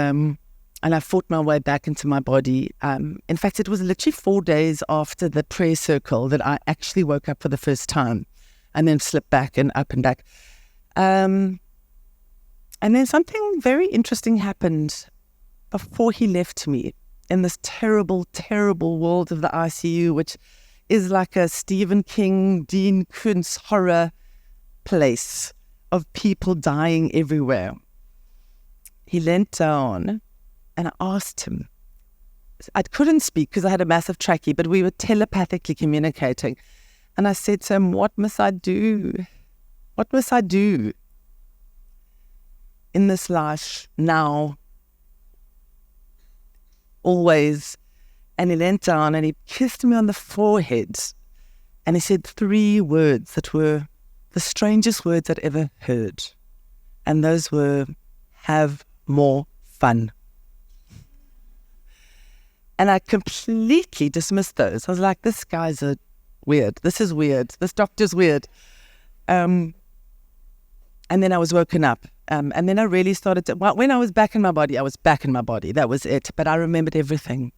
I fought my way back into my body. In fact, it was literally 4 days after the prayer circle that I actually woke up for the first time and then slipped back and up and back. And then something very interesting happened before he left me in this terrible, terrible world of the ICU, which is like a Stephen King, Dean Koontz horror place of people dying everywhere. He leant down. And I asked him, I couldn't speak because I had a massive trachea, but we were telepathically communicating. And I said to him, what must I do? What must I do in this life now? Always. And he leant down and he kissed me on the forehead. And he said 3 words that were the strangest words I'd ever heard. And those were, have more fun. And I completely dismissed those. I was like, this guy's weird. This is weird. This doctor's weird. And then I was woken up. And then I really started to, well, when I was back in my body, I was back in my body. That was it. But I remembered everything.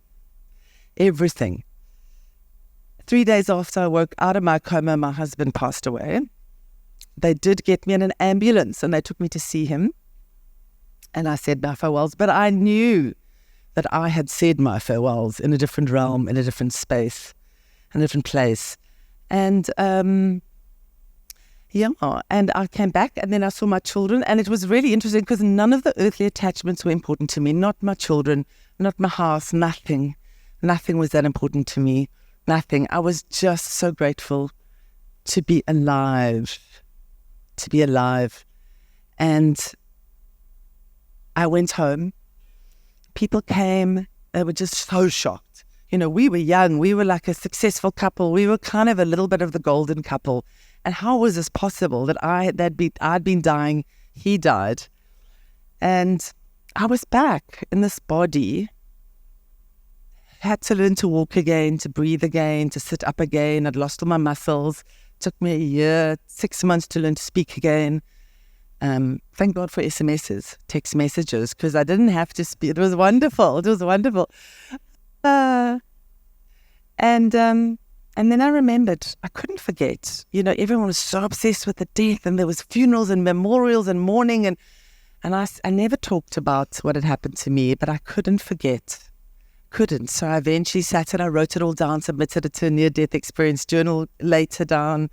Everything. 3 days after I woke out of my coma, my husband passed away. They did get me in an ambulance and they took me to see him. And I said my farewells. But I knew that I had said my farewells in a different realm, in a different space, in a different place. And and I came back and then I saw my children, and it was really interesting because none of the earthly attachments were important to me. Not my children, not my house, nothing. Nothing was that important to me. Nothing. I was just so grateful to be alive. To be alive. And I went home. People came. They were just so shocked. You know, we were young. We were like a successful couple. We were kind of a little bit of the golden couple. And how was this possible that I'd been dying, he died, and I was back in this body. Had to learn to walk again, to breathe again, to sit up again. I'd lost all my muscles. Took me a year, 6 months to learn to speak again. Thank God for SMSs, text messages, because I didn't have to speak. It was wonderful. It was wonderful. And then I remembered, I couldn't forget, you know, everyone was so obsessed with the death, and there was funerals and memorials and mourning, and I never talked about what had happened to me, but I couldn't forget. Couldn't. So I eventually sat and I wrote it all down, submitted it to a near-death experience journal later down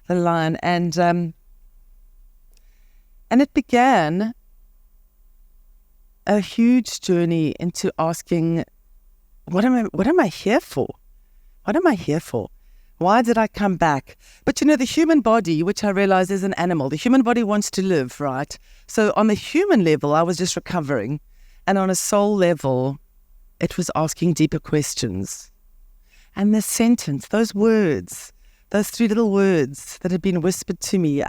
the line, and it began a huge journey into asking, what am I here for? What am I here for? Why did I come back? But you know, the human body, which I realize is an animal, the human body wants to live, right? So on the human level, I was just recovering. And on a soul level, it was asking deeper questions. And the sentence, those words, those 3 little words that had been whispered to me,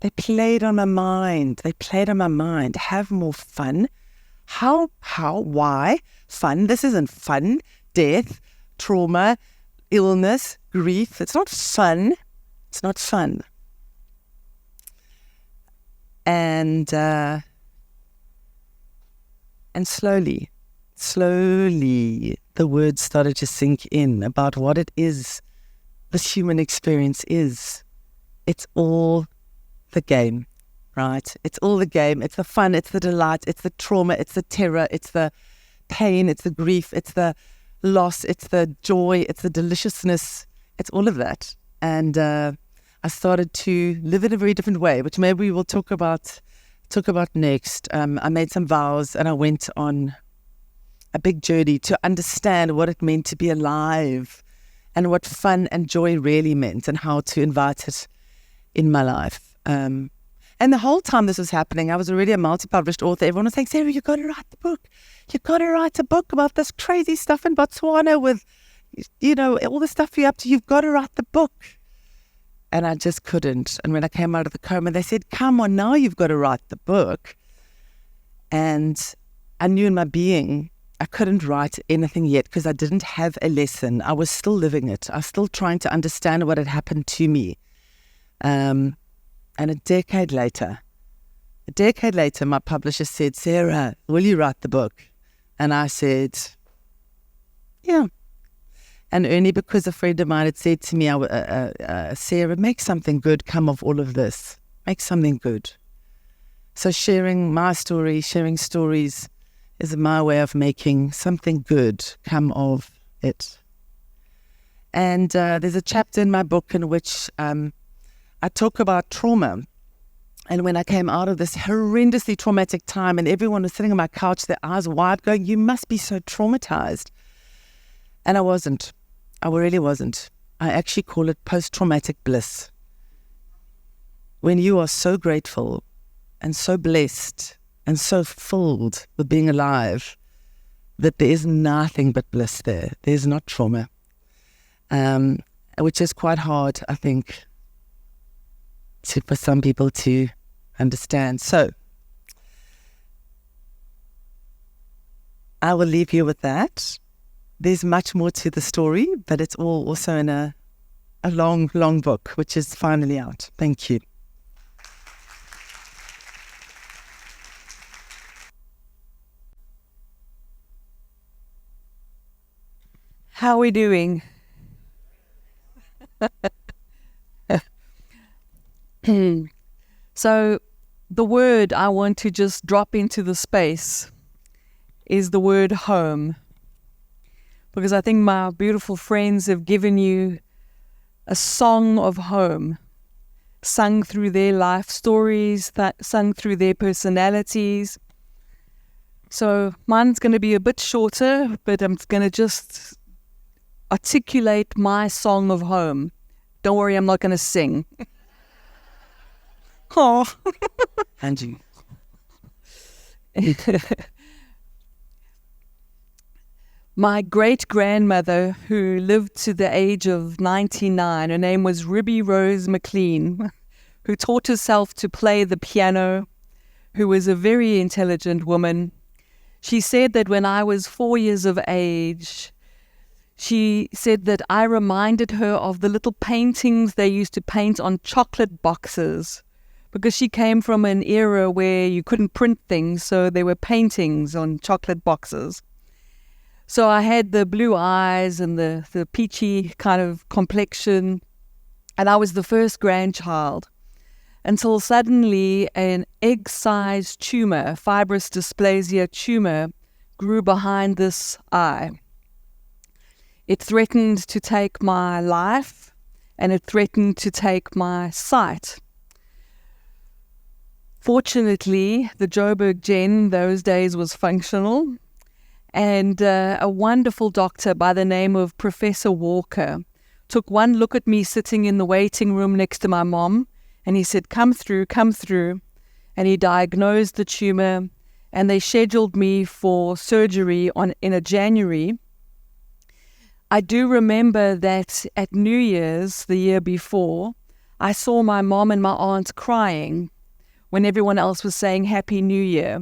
they played on my mind. They played on my mind. Have more fun. How, why? Fun. This isn't fun. Death. Trauma, illness, grief. It's not fun. It's not fun. And slowly, the words started to sink in about what it is this human experience is. It's all the game, right? It's all the game. It's the fun, it's the delight, it's the trauma, it's the terror, it's the pain, it's the grief, it's the loss, it's the joy, it's the deliciousness, it's all of that. And I started to live in a very different way, which maybe we'll talk about next. I made some vows and I went on a big journey to understand what it meant to be alive and what fun and joy really meant and how to invite it in my life. And the whole time this was happening, I was already a multi-published author. Everyone was saying, Sarah, you've got to write the book. You've got to write a book about this crazy stuff in Botswana with, you know, all the stuff you're up to. You've got to write the book. And I just couldn't. And when I came out of the coma, they said, come on, now you've got to write the book. And I knew in my being, I couldn't write anything yet because I didn't have a lesson. I was still living it. I was still trying to understand what had happened to me. And a decade later, my publisher said, Sarah, will you write the book? And I said, yeah. And only because a friend of mine had said to me, Sarah, make something good come of all of this. Make something good. So sharing my story, sharing stories is my way of making something good come of it. And there's a chapter in my book in which I talk about trauma. And when I came out of this horrendously traumatic time and everyone was sitting on my couch, their eyes wide going, you must be so traumatized. And I wasn't. I really wasn't. I actually call it post-traumatic bliss. When you are so grateful and so blessed and so filled with being alive that there is nothing but bliss there. There's not trauma. Which is quite hard, I think, for some people to understand. So I will leave you with that. There's much more to the story, but it's all also in a long, long book, which is finally out. Thank you. How are we doing? So the word I want to just drop into the space is the word home. Because I think my beautiful friends have given you a song of home, sung through their life stories, sung through their personalities. So mine's going to be a bit shorter, but I'm going to just articulate my song of home. Don't worry, I'm not going to sing. Oh. Angie. My great-grandmother, who lived to the age of 99, her name was Ruby Rose McLean, who taught herself to play the piano, who was a very intelligent woman. She said that when I was 4 years of age, she said that I reminded her of the little paintings they used to paint on chocolate boxes, because she came from an era where you couldn't print things, so there were paintings on chocolate boxes. So I had the blue eyes and the peachy kind of complexion, and I was the first grandchild, until suddenly an egg-sized tumour, fibrous dysplasia tumour, grew behind this eye. It threatened to take my life, and it threatened to take my sight. Fortunately, the Joburg Gen those days was functional, and a wonderful doctor by the name of Professor Walker took one look at me sitting in the waiting room next to my mom, and he said, come through, and he diagnosed the tumour, and they scheduled me for surgery in January. I do remember that at New Year's the year before, I saw my mom and my aunt crying when everyone else was saying Happy New Year,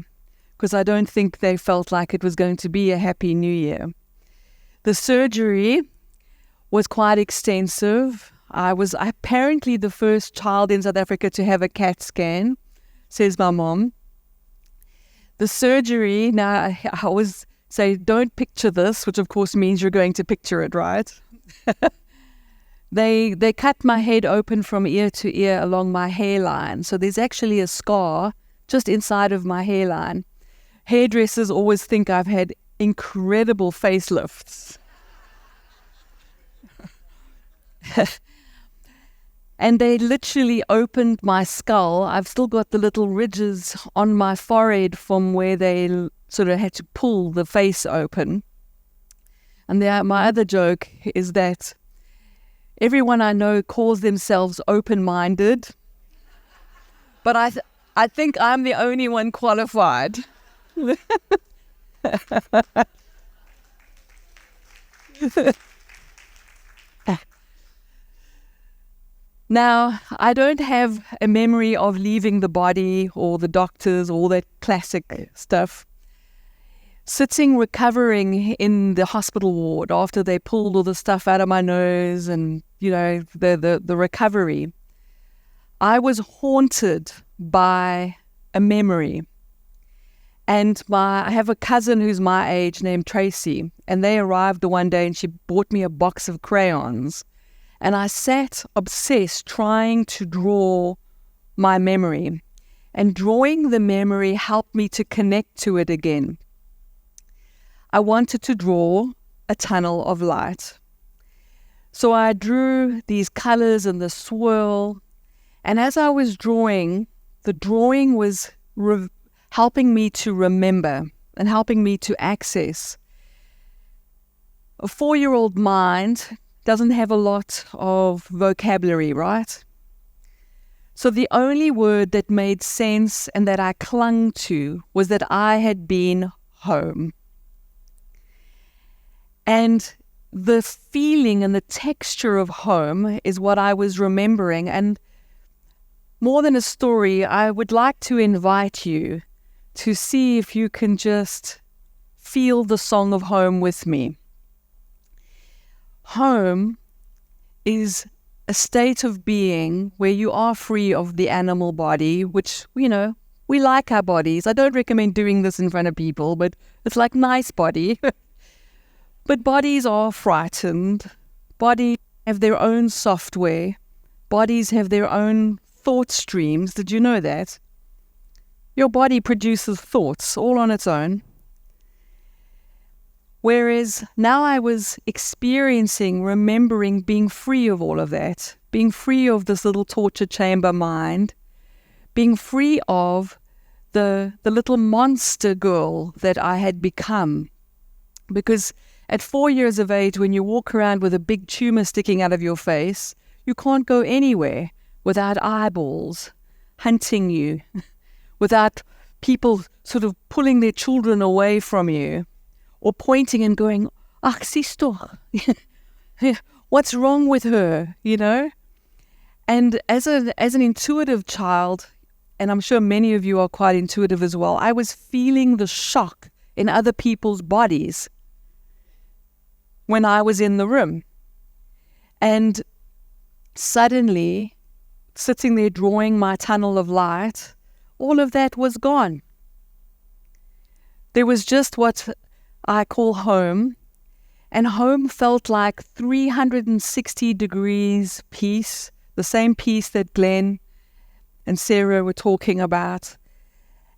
because I don't think they felt like it was going to be a Happy New Year. The surgery was quite extensive. I was apparently the first child in South Africa to have a CAT scan, says my mom. The surgery, now I always say, don't picture this, which of course means you're going to picture it, right? They cut my head open from ear to ear along my hairline. So there's actually a scar just inside of my hairline. Hairdressers always think I've had incredible facelifts. And they literally opened my skull. I've still got the little ridges on my forehead from where they sort of had to pull the face open. And my other joke is that everyone I know calls themselves open-minded, but I think I'm the only one qualified. Now, I don't have a memory of leaving the body or the doctors, all that classic stuff. Sitting recovering in the hospital ward after they pulled all the stuff out of my nose and, you know, the recovery, I was haunted by a memory. And I have a cousin who's my age named Tracy, and they arrived the one day and she bought me a box of crayons. And I sat obsessed trying to draw my memory. And drawing the memory helped me to connect to it again. I wanted to draw a tunnel of light. So I drew these colors and the swirl. And as I was drawing, the drawing was helping me to remember and helping me to access. A 4-year-old mind doesn't have a lot of vocabulary, right? So the only word that made sense and that I clung to was that I had been home. And the feeling and the texture of home is what I was remembering. And more than a story, I would like to invite you to see if you can just feel the song of home with me. Home is a state of being where you are free of the animal body, which, you know, we like our bodies. I don't recommend doing this in front of people, but it's like nice body. But bodies are frightened. Bodies have their own software. Bodies have their own thought streams. Did you know that? Your body produces thoughts all on its own. Whereas now I was experiencing, remembering being free of all of that, being free of this little torture chamber mind, being free of the little monster girl that I had become. Because at 4 years of age, when you walk around with a big tumour sticking out of your face, you can't go anywhere without eyeballs hunting you, without people sort of pulling their children away from you, or pointing and going, "Ach, siehst doch, what's wrong with her?" You know. And as an intuitive child, and I'm sure many of you are quite intuitive as well, I was feeling the shock in other people's bodies when I was in the room. And suddenly, sitting there drawing my tunnel of light, all of that was gone. There was just what I call home, and home felt like 360 degrees peace, the same peace that Glenn and Sarah were talking about,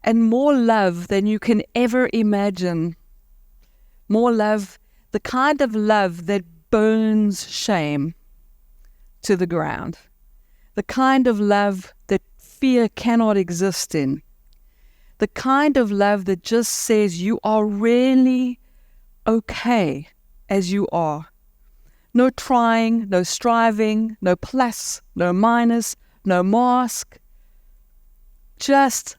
and more love than you can ever imagine. More love, the kind of love that burns shame to the ground, the kind of love that fear cannot exist in, the kind of love that just says you are really okay as you are. No trying, no striving, no plus, no minus, no mask. Just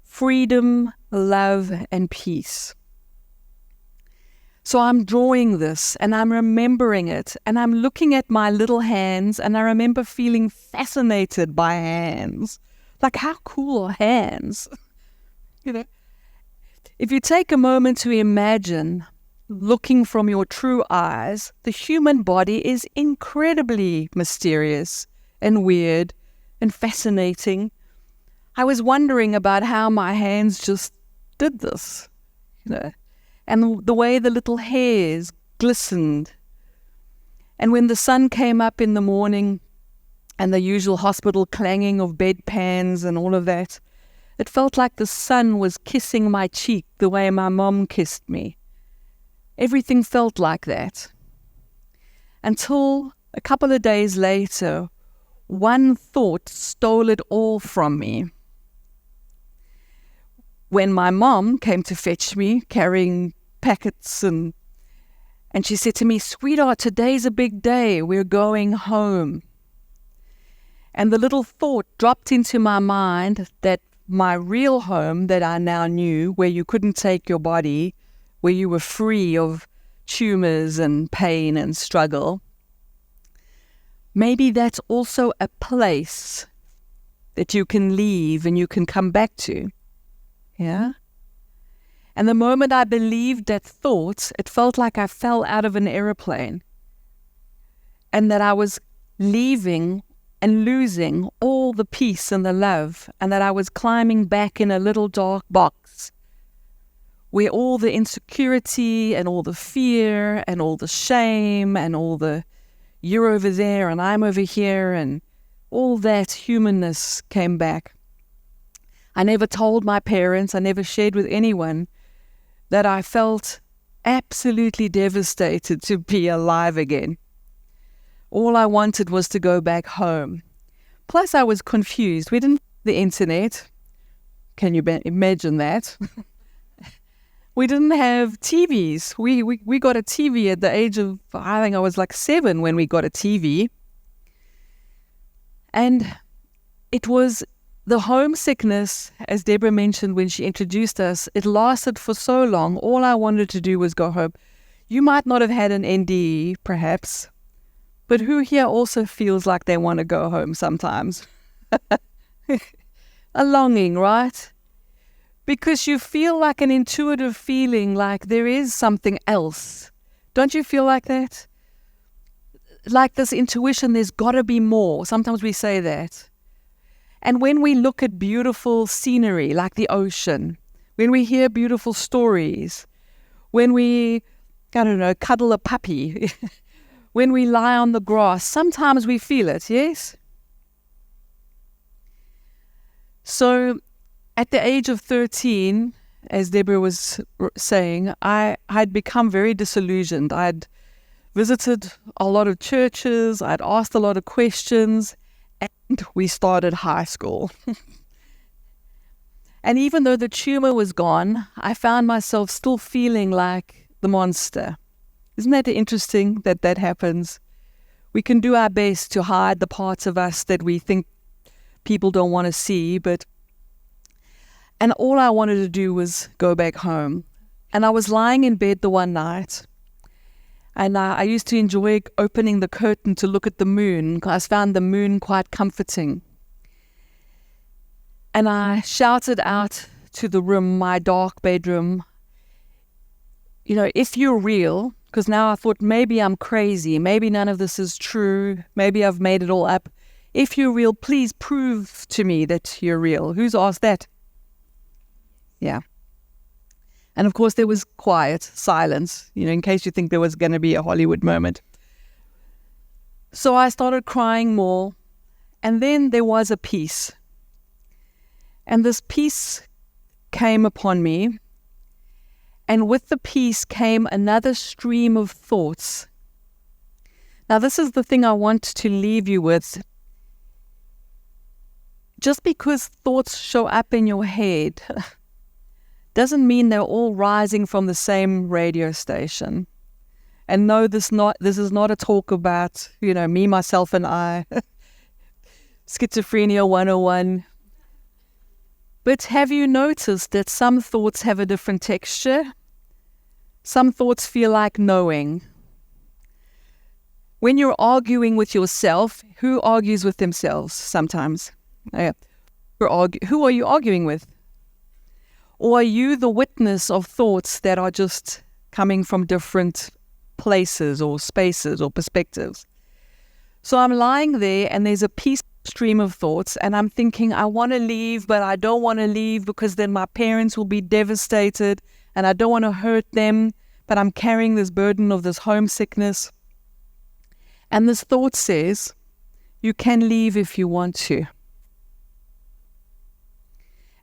freedom, love, and peace. So I'm drawing this and I'm remembering it and I'm looking at my little hands and I remember feeling fascinated by hands. Like, how cool are hands? You know, if you take a moment to imagine looking from your true eyes, the human body is incredibly mysterious and weird and fascinating. I was wondering about how my hands just did this, you know, and the way the little hairs glistened. And when the sun came up in the morning and the usual hospital clanging of bedpans and all of that, it felt like the sun was kissing my cheek the way my mom kissed me. Everything felt like that. Until a couple of days later, one thought stole it all from me. When my mom came to fetch me, carrying packets, and she said to me, "Sweetheart, today's a big day. We're going home." And the little thought dropped into my mind that my real home that I now knew, where you couldn't take your body, where you were free of tumors and pain and struggle, maybe that's also a place that you can leave and you can come back to. Yeah? And the moment I believed that thought, it felt like I fell out of an aeroplane and that I was leaving and losing all the peace and the love, and that I was climbing back in a little dark box where all the insecurity and all the fear and all the shame and all the you're over there and I'm over here and all that humanness came back. I never told my parents, I never shared with anyone that I felt absolutely devastated to be alive again. All I wanted was to go back home. Plus, I was confused. We didn't have the internet. Can you imagine that? We didn't have TVs. We got a TV at the age of, I think I was like 7 when we got a TV. And it was the homesickness, as Deborah mentioned when she introduced us, it lasted for so long. All I wanted to do was go home. You might not have had an NDE, perhaps, but who here also feels like they want to go home sometimes? A longing, right? Because you feel like an intuitive feeling like there is something else. Don't you feel like that? Like this intuition, there's got to be more. Sometimes we say that. And when we look at beautiful scenery like the ocean, when we hear beautiful stories, when we I don't know, cuddle a puppy. When we lie on the grass, sometimes we feel it, yes? So at the age of 13, as Deborah was saying, I had become very disillusioned. I'd visited a lot of churches, I'd asked a lot of questions, and we started high school. And even though the tumour was gone, I found myself still feeling like the monster. Isn't that interesting that that happens? We can do our best to hide the parts of us that we think people don't want to see, and all I wanted to do was go back home. And I was lying in bed the one night, and I used to enjoy opening the curtain to look at the moon, because I found the moon quite comforting. And I shouted out to the room, my dark bedroom, you know, if you're real, because now I thought maybe I'm crazy, maybe none of this is true, maybe I've made it all up. If you're real, please prove to me that you're real. Who's asked that? Yeah. And of course there was quiet, silence, you know, in case you think there was going to be a Hollywood moment. So I started crying more, and then there was a peace. And this peace came upon me, and with the peace came another stream of thoughts. Now this is the thing I want to leave you with. Just because thoughts show up in your head doesn't mean they're all rising from the same radio station. And no, this is not a talk about, you know, me, myself, and I. Schizophrenia 101. But have you noticed that some thoughts have a different texture? Some thoughts feel like knowing. When you're arguing with yourself, who argues with themselves sometimes? Who are you arguing with? Or are you the witness of thoughts that are just coming from different places or spaces or perspectives? So I'm lying there, and there's a peace stream of thoughts, and I'm thinking, I want to leave, but I don't want to leave because then my parents will be devastated, and I don't want to hurt them, but I'm carrying this burden of this homesickness. And this thought says, you can leave if you want to.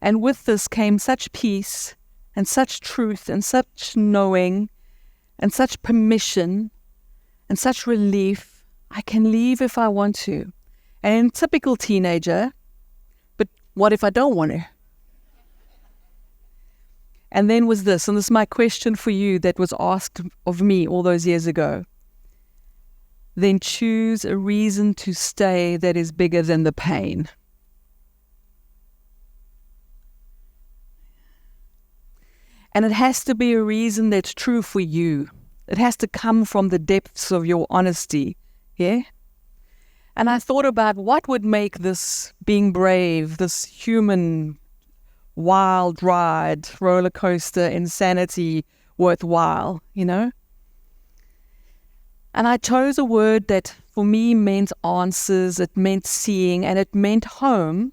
And with this came such peace and such truth and such knowing and such permission and such relief. I can leave if I want to. And typical teenager, but what if I don't want to? And then was this, and this is my question for you that was asked of me all those years ago. Then choose a reason to stay that is bigger than the pain. And it has to be a reason that's true for you. It has to come from the depths of your honesty, yeah? And I thought about what would make this being brave, this human wild ride, roller coaster insanity worthwhile, you know? And I chose a word that for me meant answers, it meant seeing, and it meant home.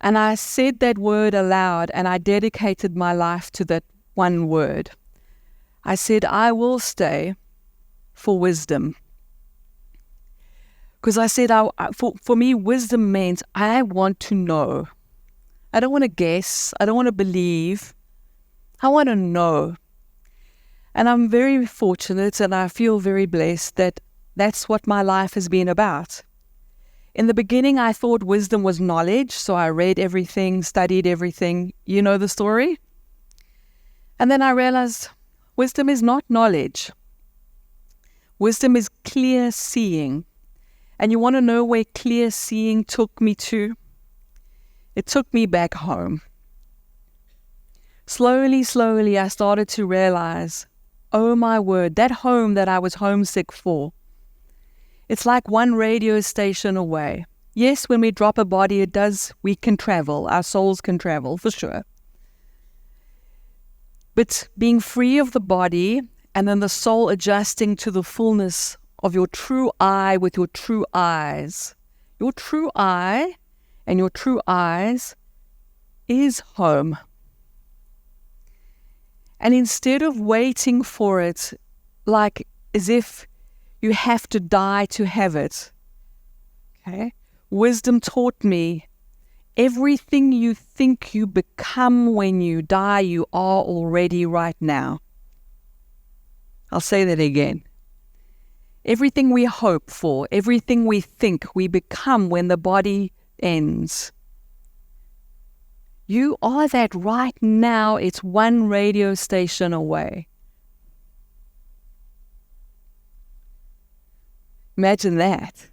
And I said that word aloud, and I dedicated my life to that one word. I said, I will stay for wisdom. Because I said, for me, wisdom meant I want to know. I don't want to guess. I don't want to believe. I want to know. And I'm very fortunate, and I feel very blessed that that's what my life has been about. In the beginning, I thought wisdom was knowledge, so I read everything, studied everything. You know the story? And then I realized wisdom is not knowledge. Wisdom is clear seeing. And you want to know where clear seeing took me to? It took me back home. Slowly, I started to realize, oh my word, that home that I was homesick for, it's like one radio station away. Yes, when we drop a body, we can travel. Our souls can travel, for sure. But being free of the body, and then the soul adjusting to the fullness of your true I with your true eyes. Your true I and your true eyes is home. And instead of waiting for it, like as if you have to die to have it, okay? Wisdom taught me everything you think you become when you die, you are already right now. I'll say that again. Everything we hope for, everything we think we become when the body ends. You are that right now. It's one radio station away. Imagine that.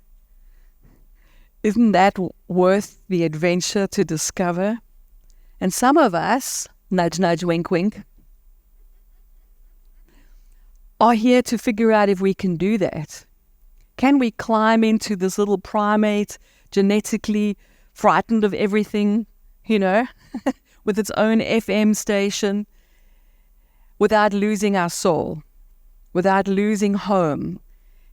Isn't that worth the adventure to discover? And some of us, nudge, nudge, wink, wink, are here to figure out if we can do that. Can we climb into this little primate, genetically frightened of everything, with its own FM station, without losing our soul, without losing home?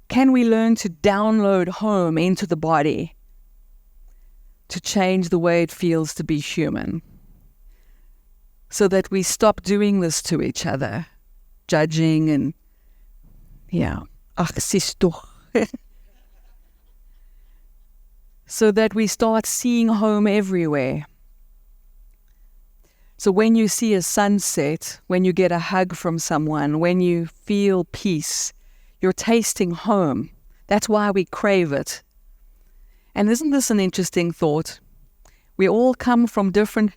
Can we learn to download home into the body to change the way it feels to be human, so that we stop doing this to each other, judging and, ach, sis toch. So that we start seeing home everywhere. So when you see a sunset, when you get a hug from someone, when you feel peace, you're tasting home. That's why we crave it. And isn't this an interesting thought? We all come from different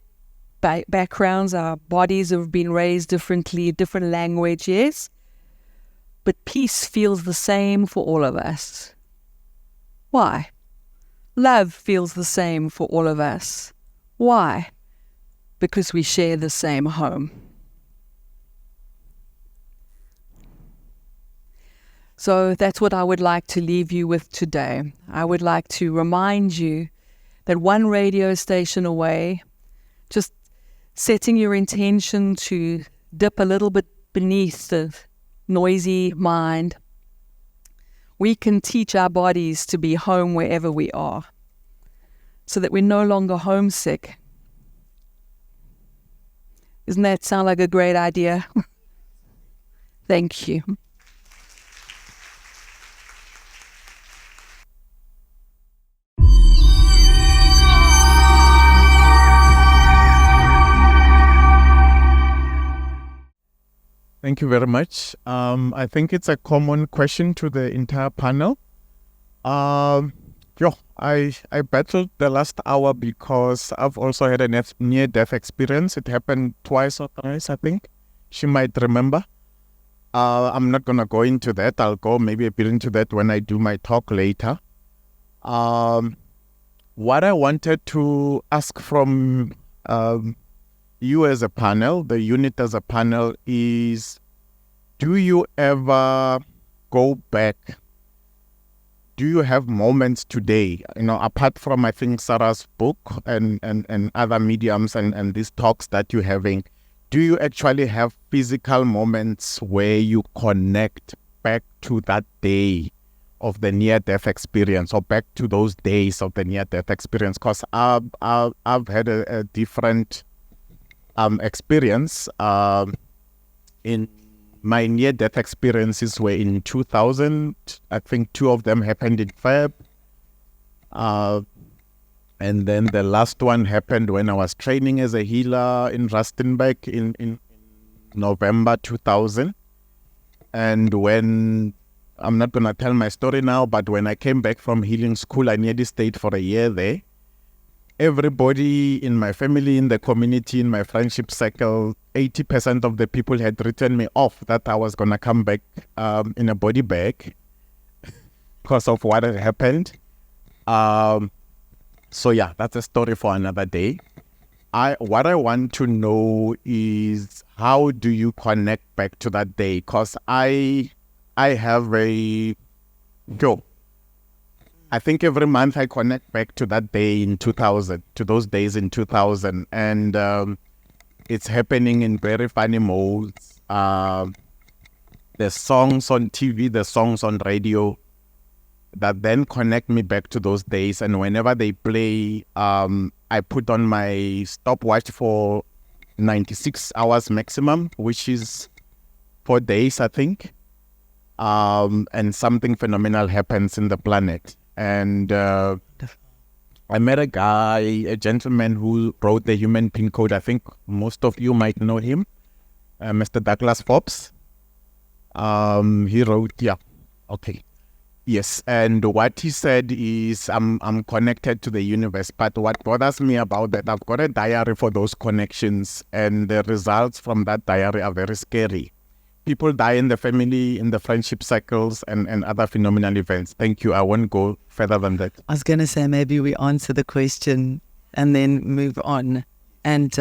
backgrounds. Our bodies have been raised differently, different language, yes? But peace feels the same for all of us. Why? Love feels the same for all of us. Why? Because we share the same home. So that's what I would like to leave you with today. I would like to remind you that one radio station away, just setting your intention to dip a little bit beneath the noisy mind, we can teach our bodies to be home wherever we are, so that we're no longer homesick. Doesn't that sound like a great idea? Thank you. Thank you very much. I think it's a common question to the entire panel. I battled the last hour because I've also had a near-death experience. It happened twice or thrice, I think. She might remember. I'm not going to go into that. I'll go maybe a bit into that when I do my talk later. What I wanted to ask from you as a panel, the unit as a panel, is, do you ever go back? Do you have moments today, apart from, I think, Sarah's book and other mediums and these talks that you're having, do you actually have physical moments where you connect back to that day of the near-death experience, or back to those days of the near-death experience? Because I've had a different experience. In my near-death experiences were in 2000. I think 2 of them happened in Feb. And then the last one happened when I was training as a healer in Rustenburg in November 2000. And when, I'm not going to tell my story now, but when I came back from healing school, I nearly stayed for a year there. Everybody in my family, in the community, in my friendship circle, 80% of the people had written me off that I was going to come back in a body bag because of what had happened. So yeah, that's a story for another day. What I want to know is, how do you connect back to that day? Because I have I think every month I connect back to that day in 2000, to those days in 2000. And it's happening in very funny modes. The songs on TV, the songs on radio that then connect me back to those days. And whenever they play, I put on my stopwatch for 96 hours maximum, which is 4 days, I think. And something phenomenal happens in the planet. And I met a gentleman who wrote the Human Pin Code. I think most of you might know him, Mr. Douglas Forbes. He wrote, yes. And what he said is, I'm connected to the universe. But what bothers me about that, I've got a diary for those connections, and the results from that diary are very scary. People die in the family, in the friendship cycles, and other phenomenal events. Thank you. I won't go further than that. I was going to say maybe we answer the question and then move on. And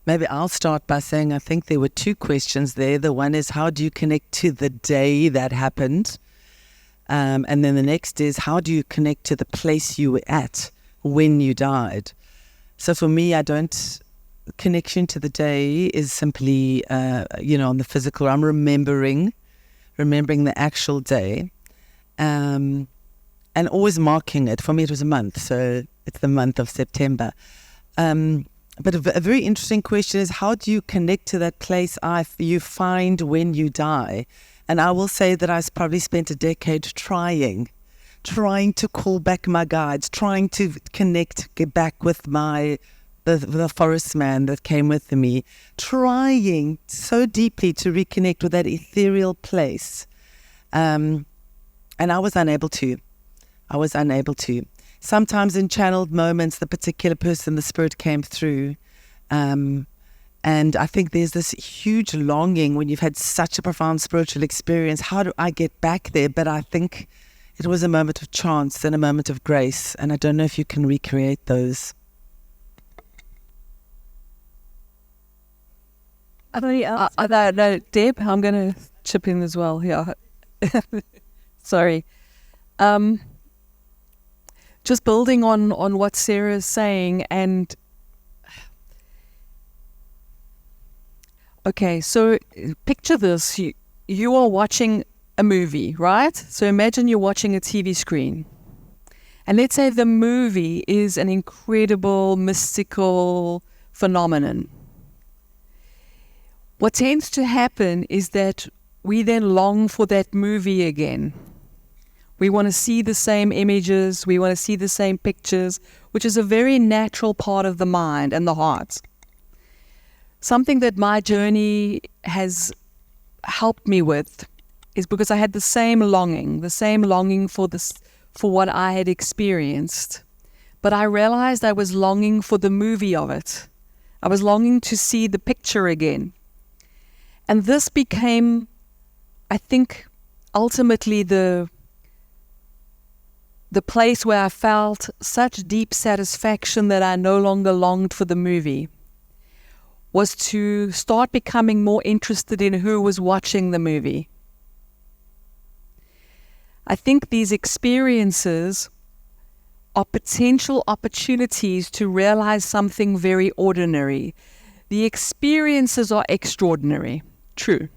maybe I'll start by saying I think there were 2 questions there. The one is, how do you connect to the day that happened? And then the next is, how do you connect to the place you were at when you died? So for me, connection to the day is simply, on the physical. I'm remembering the actual day, and always marking it. For me, it was a month, so it's the month of September. But a very interesting question is, how do you connect to that place you find when you die? And I will say that I probably spent a decade trying to call back my guides, trying to get back with the forest man that came with me, trying so deeply to reconnect with that ethereal place. And I was unable to. Sometimes in channeled moments, the particular person, the spirit came through. And I think there's this huge longing when you've had such a profound spiritual experience. How do I get back there? But I think it was a moment of chance and a moment of grace. And I don't know if you can recreate those. No, Deb, I'm going to chip in as well. Yeah. Sorry. Just building on what Sarah is saying, and okay, so picture this. You are watching a movie, right? So imagine you're watching a TV screen. And let's say the movie is an incredible mystical phenomenon. What tends to happen is that we then long for that movie again. We want to see the same images, we want to see the same pictures, which is a very natural part of the mind and the heart. Something that my journey has helped me with is because I had the same longing for what I had experienced. But I realized I was longing for the movie of it. I was longing to see the picture again. And this became, I think, ultimately the place where I felt such deep satisfaction that I no longer longed for the movie, was to start becoming more interested in who was watching the movie. I think these experiences are potential opportunities to realize something very ordinary. The experiences are extraordinary. True.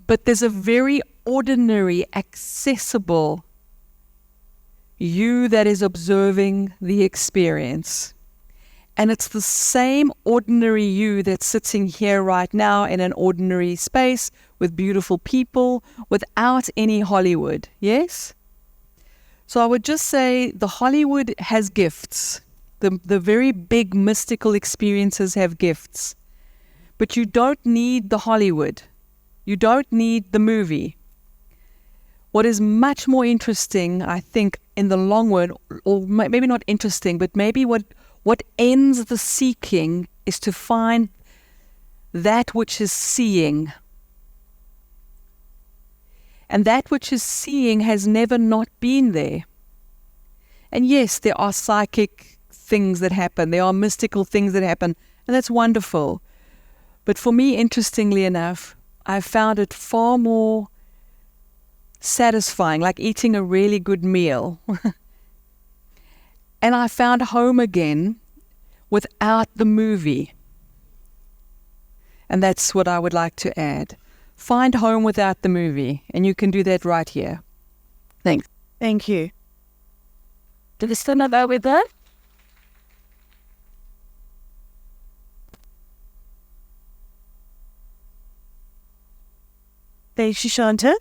But there's a very ordinary, accessible you that is observing the experience. And it's the same ordinary you that's sitting here right now in an ordinary space with beautiful people without any Hollywood. Yes? So I would just say the Hollywood has gifts. The very big mystical experiences have gifts. But you don't need the Hollywood. You don't need the movie. What is much more interesting, I think, in the long run, or maybe not interesting, but maybe what ends the seeking is to find that which is seeing. And that which is seeing has never not been there. And yes, there are psychic things that happen. There are mystical things that happen. And that's wonderful. But for me, interestingly enough, I found it far more satisfying, like eating a really good meal. And I found home again without the movie. And that's what I would like to add. Find home without the movie. And you can do that right here. Thanks. Thank you. Did we still know with that? Thanks, Shishanta.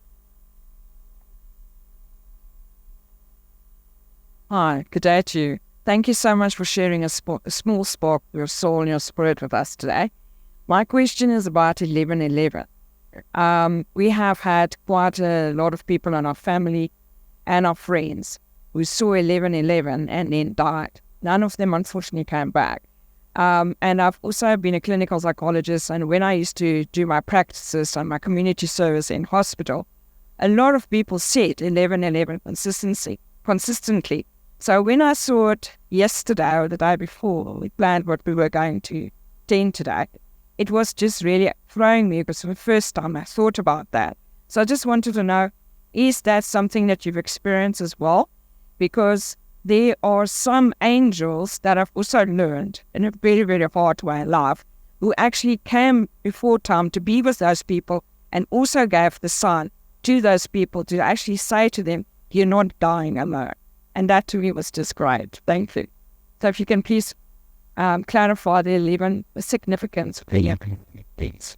Hi, good day to you. Thank you so much for sharing a small spark of your soul and your spirit with us today. My question is about 11/11. We have had quite a lot of people in our family and our friends who saw 11/11 and then died. None of them unfortunately came back. And I've also been a clinical psychologist, and when I used to do my practices and my community service in hospital, a lot of people said 11/11 consistently. So when I saw it yesterday or the day before, we planned what we were going to attend today, it was just really throwing me because for the first time I thought about that. So I just wanted to know, is that something that you've experienced as well? Because there are some angels that I've also learned in a very, very hard way in life who actually came before time to be with those people and also gave the sign to those people to actually say to them, you're not dying alone. And that to me was just great. Thank you. So if you can please clarify the significance of the 11, please.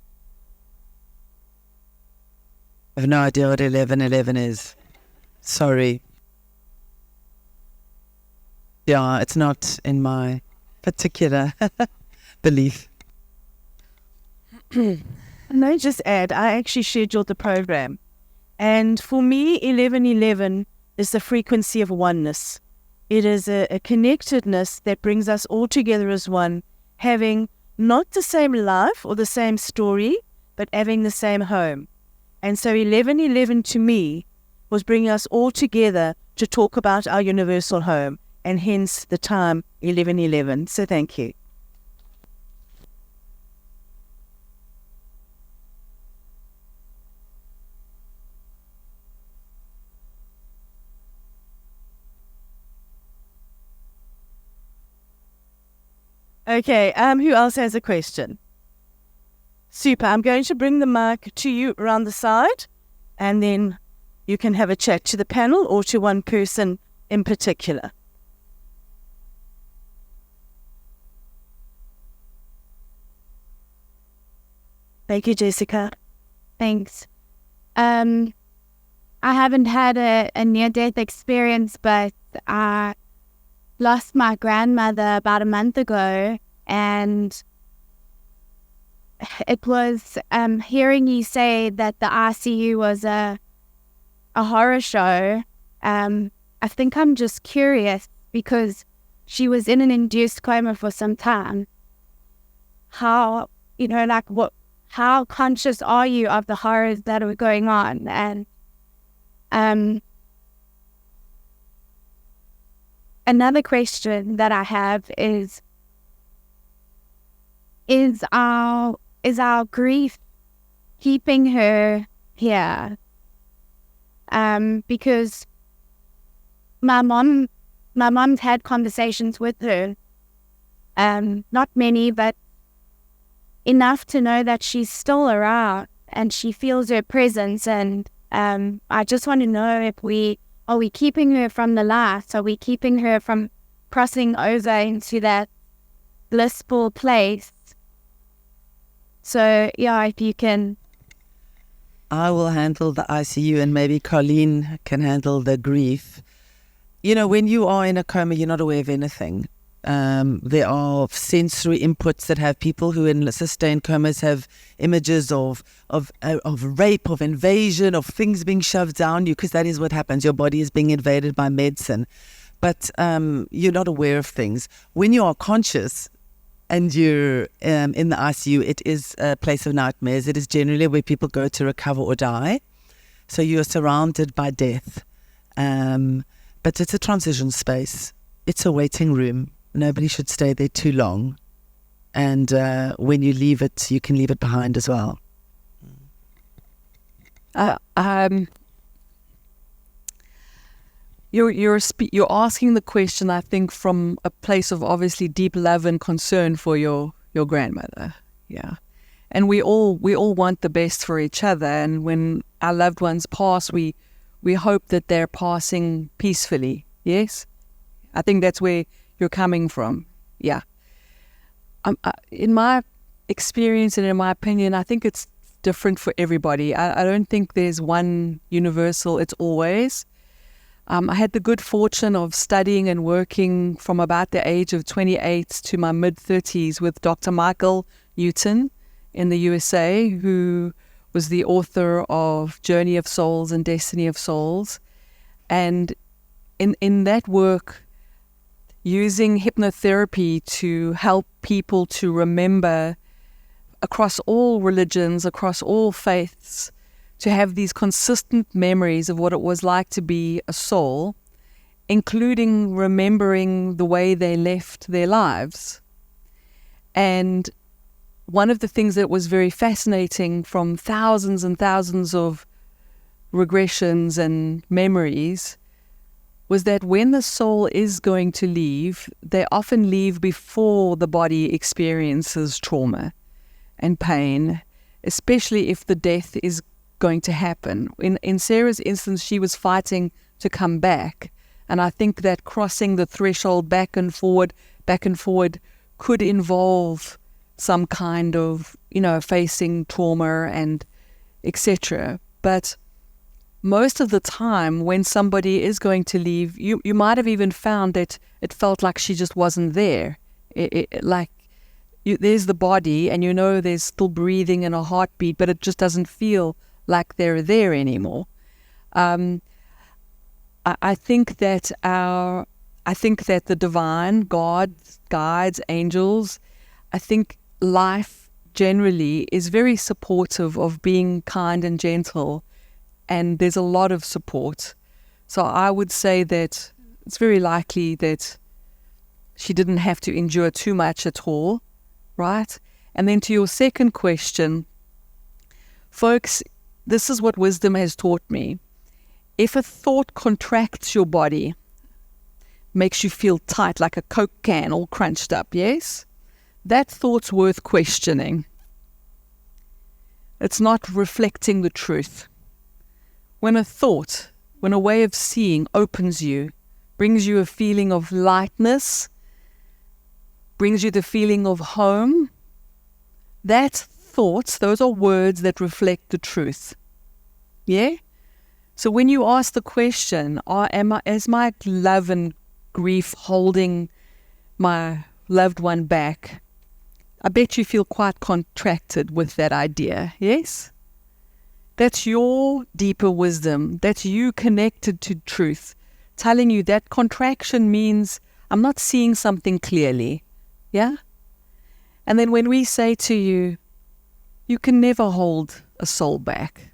I have no idea what 11/11 is. Sorry. Yeah, it's not in my particular belief. And I just add, I actually scheduled the program. And for me, 11/11 is the frequency of oneness. It is a connectedness that brings us all together as one, having not the same life or the same story, but having the same home. And so 11/11 to me was bringing us all together to talk about our universal home, and hence the time 11/11. So thank you. Okay, who else has a question? Super. I'm going to bring the mic to you around the side, and then you can have a chat to the panel or to one person in particular. Thank you, Jessica. Thanks. I haven't had a near-death experience, but I lost my grandmother about a month ago, and it was hearing you say that the ICU was a horror show. I think I'm just curious because she was in an induced coma for some time. How conscious are you of the horrors that are going on? And another question that I have is our grief keeping her here? Because my mom's had conversations with her, not many, but enough to know that she's still around and she feels her presence. And I just want to know, are we keeping her from the light? Are we keeping her from crossing over into that blissful place? So yeah, if you can. I will handle the ICU and maybe Colleen can handle the grief. You know, when you are in a coma, you're not aware of anything. There are sensory inputs that have people who in sustained comas have images of rape, of invasion, of things being shoved down you, because that is what happens. Your body is being invaded by medicine. But you're not aware of things. When you are conscious and you're in the ICU, it is a place of nightmares. It is generally where people go to recover or die. So you are surrounded by death. But it's a transition space. It's a waiting room. Nobody should stay there too long. And when you leave it, you can leave it behind as well. You're asking the question, I think, from a place of obviously deep love and concern for your grandmother. Yeah. And we all want the best for each other. And when our loved ones pass, we hope that they're passing peacefully. Yes? I think that's where you're coming from. Yeah. In my experience and in my opinion, I think it's different for everybody. I don't think there's one universal, it's always. I had the good fortune of studying and working from about the age of 28 to my mid-30s with Dr. Michael Newton in the USA, who was the author of Journey of Souls and Destiny of Souls. And in that work, using hypnotherapy to help people to remember across all religions, across all faiths, to have these consistent memories of what it was like to be a soul, including remembering the way they left their lives. And one of the things that was very fascinating from thousands and thousands of regressions and memories was that when the soul is going to leave, they often leave before the body experiences trauma and pain, especially if the death is going to happen. In Sarah's instance, she was fighting to come back. And I think that crossing the threshold back and forward could involve some kind of, facing trauma and etc. But most of the time when somebody is going to leave, you might have even found that it felt like she just wasn't there. There's the body and there's still breathing and a heartbeat, but it just doesn't feel like they're there anymore. I think that the divine, God, guides, angels, I think life generally is very supportive of being kind and gentle, and there's a lot of support. So I would say that it's very likely that she didn't have to endure too much at all, right? And then to your second question, folks, this is what wisdom has taught me. If a thought contracts your body, makes you feel tight like a Coke can all crunched up, yes? That thought's worth questioning. It's not reflecting the truth. When a thought, when a way of seeing opens you, brings you a feeling of lightness, brings you the feeling of home, that's thoughts, those are words that reflect the truth. Yeah? So when you ask the question, is my love and grief holding my loved one back? I bet you feel quite contracted with that idea, yes? That's your deeper wisdom. That's you connected to truth, telling you that contraction means I'm not seeing something clearly, yeah? And then when we say to you, you can never hold a soul back.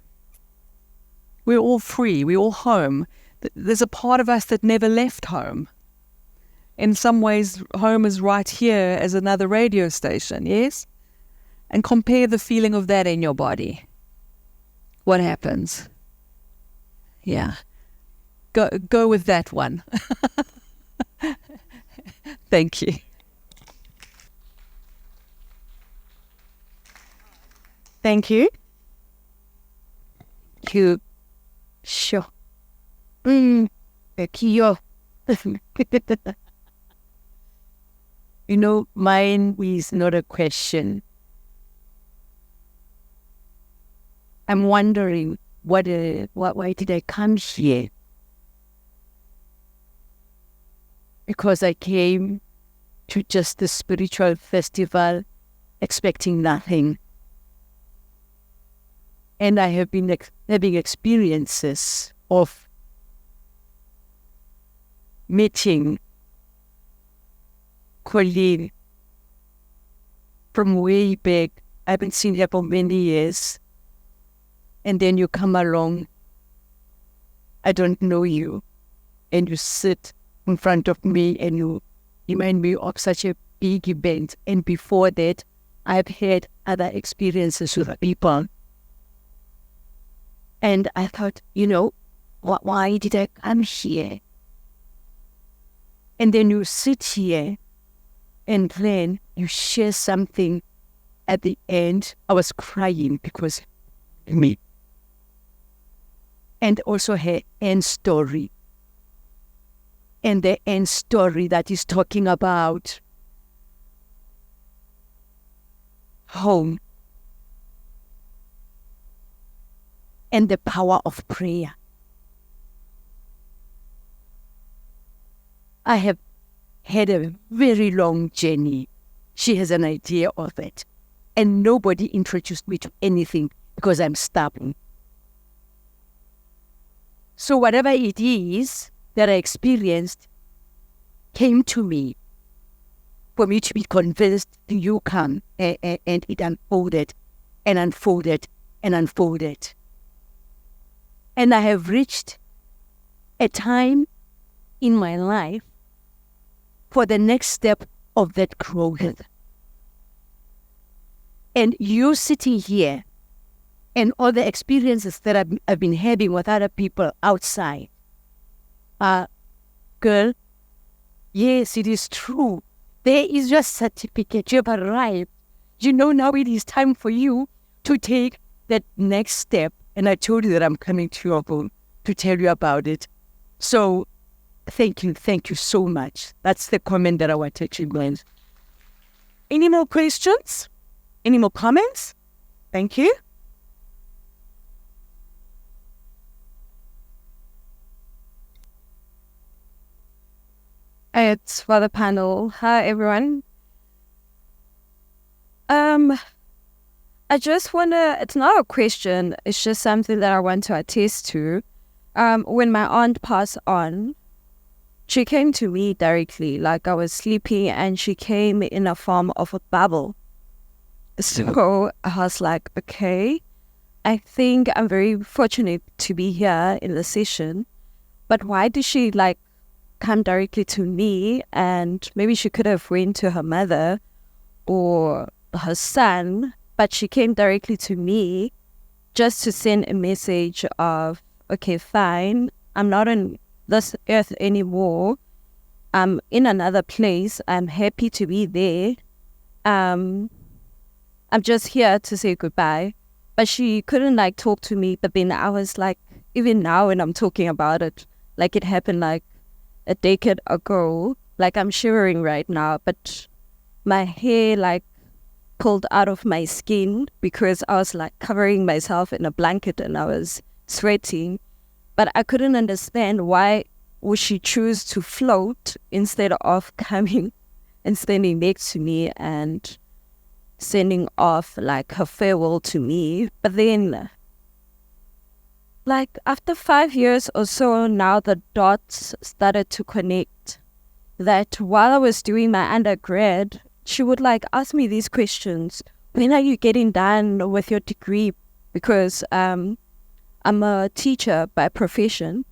We're all free. We're all home. There's a part of us that never left home. In some ways, home is right here as another radio station, yes? And compare the feeling of that in your body. What happens? Yeah. Go with that one. Thank you. Thank you. You. Sure. Thank you. Mine is not a question. I'm wondering why did I come here? Because I came to just the spiritual festival expecting nothing. And I have been having experiences of meeting Colleen from way back. I haven't seen her for many years. And then you come along, I don't know you, and you sit in front of me and you remind me of such a big event. And before that, I've had other experiences with people. And I thought, why did I come here? And then you sit here and then you share something at the end. I was crying because me. And also her end story. And the end story that is talking about home. and the power of prayer. I have had a very long journey. She has an idea of it. And nobody introduced me to anything because I'm stubborn. So whatever it is that I experienced came to me for me to be convinced you come, and it unfolded and unfolded and unfolded. And I have reached a time in my life for the next step of that growth. And you sitting here and all the experiences that I've been having with other people outside, girl, yes, it is true. There is your certificate. You have arrived. You know now it is time for you to take that next step. And I told you that I'm coming to your home to tell you about it. So thank you so much. That's the comment that I wanted to make. Any more questions? Any more comments? Thank you. It's for the panel. Hi, everyone. I just want to, it's not a question, it's just something that I want to attest to. When my aunt passed on, she came to me directly, like I was sleeping, and she came in a form of a bubble. So I was like, okay, I think I'm very fortunate to be here in the session, but why did she come directly to me? And maybe she could have went to her mother or her son, but she came directly to me just to send a message of, okay, fine, I'm not on this earth anymore. I'm in another place. I'm happy to be there. I'm just here to say goodbye. But she couldn't talk to me. But then I was even now when I'm talking about it, it happened a decade ago. I'm shivering right now, but my hair pulled out of my skin because I was covering myself in a blanket and I was sweating. But I couldn't understand why would she choose to float instead of coming and standing next to me and sending off her farewell to me. But then after 5 years or so now, the dots started to connect that while I was doing my undergrad, she would ask me these questions. When are you getting done with your degree? Because I'm a teacher by profession,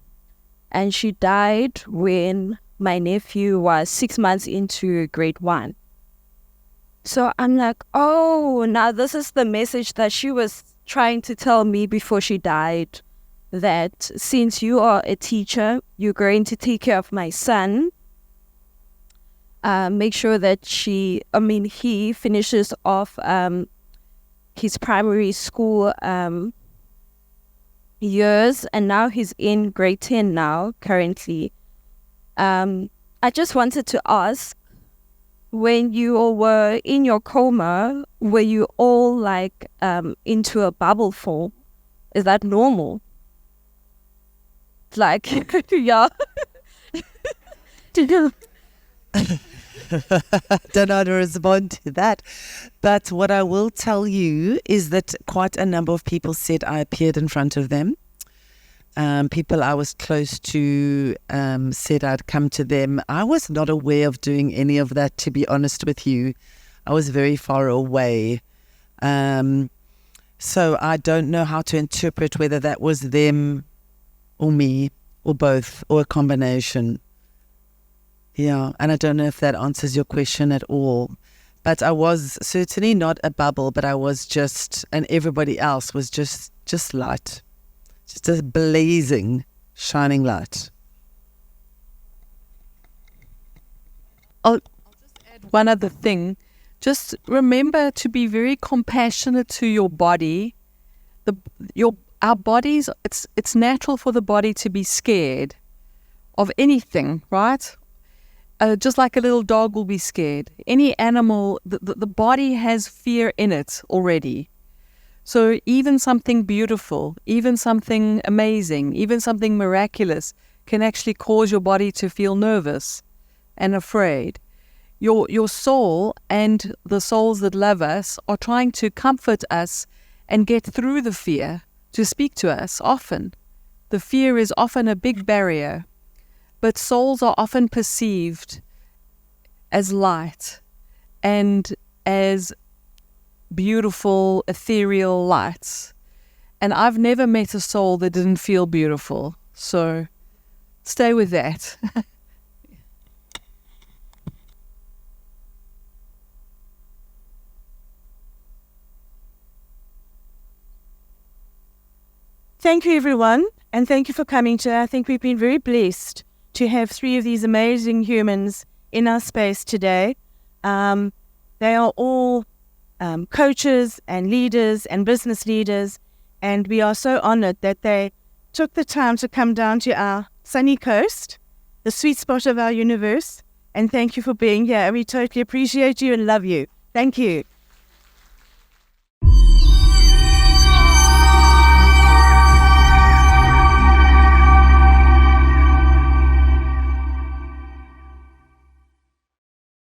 and she died when my nephew was 6 months into grade 1. So I'm oh, now this is the message that she was trying to tell me before she died, that since you are a teacher, you're going to take care of my son. Make sure that he finishes off his primary school years, and now he's in grade 10 now, currently. I just wanted to ask, when you all were in your coma, were you all into a bubble form? Is that normal? Yeah. Don't know how to respond to that. But what I will tell you is that quite a number of people said I appeared in front of them. People I was close to said I'd come to them. I was not aware of doing any of that, to be honest with you. I was very far away. So I don't know how to interpret whether that was them or me or both or a combination. Yeah, and I don't know if that answers your question at all. But I was certainly not a bubble, but I was just, and everybody else was just light. Just a blazing, shining light. I'll just add one other thing. Just remember to be very compassionate to your body. Our bodies, it's natural for the body to be scared of anything, right? Just like a little dog will be scared. Any animal, the body has fear in it already. So even something beautiful, even something amazing, even something miraculous can actually cause your body to feel nervous and afraid. Your soul and the souls that love us are trying to comfort us and get through the fear, to speak to us often. The fear is often a big barrier, but souls are often perceived as light and as beautiful, ethereal lights. And I've never met a soul that didn't feel beautiful. So stay with that. Thank you, everyone, and thank you for coming today. I think we've been very blessed to have 3 of these amazing humans in our space today. They are all coaches and leaders and business leaders, and we are so honored that they took the time to come down to our sunny coast, the sweet spot of our universe, and thank you for being here. We totally appreciate you and love you. Thank you.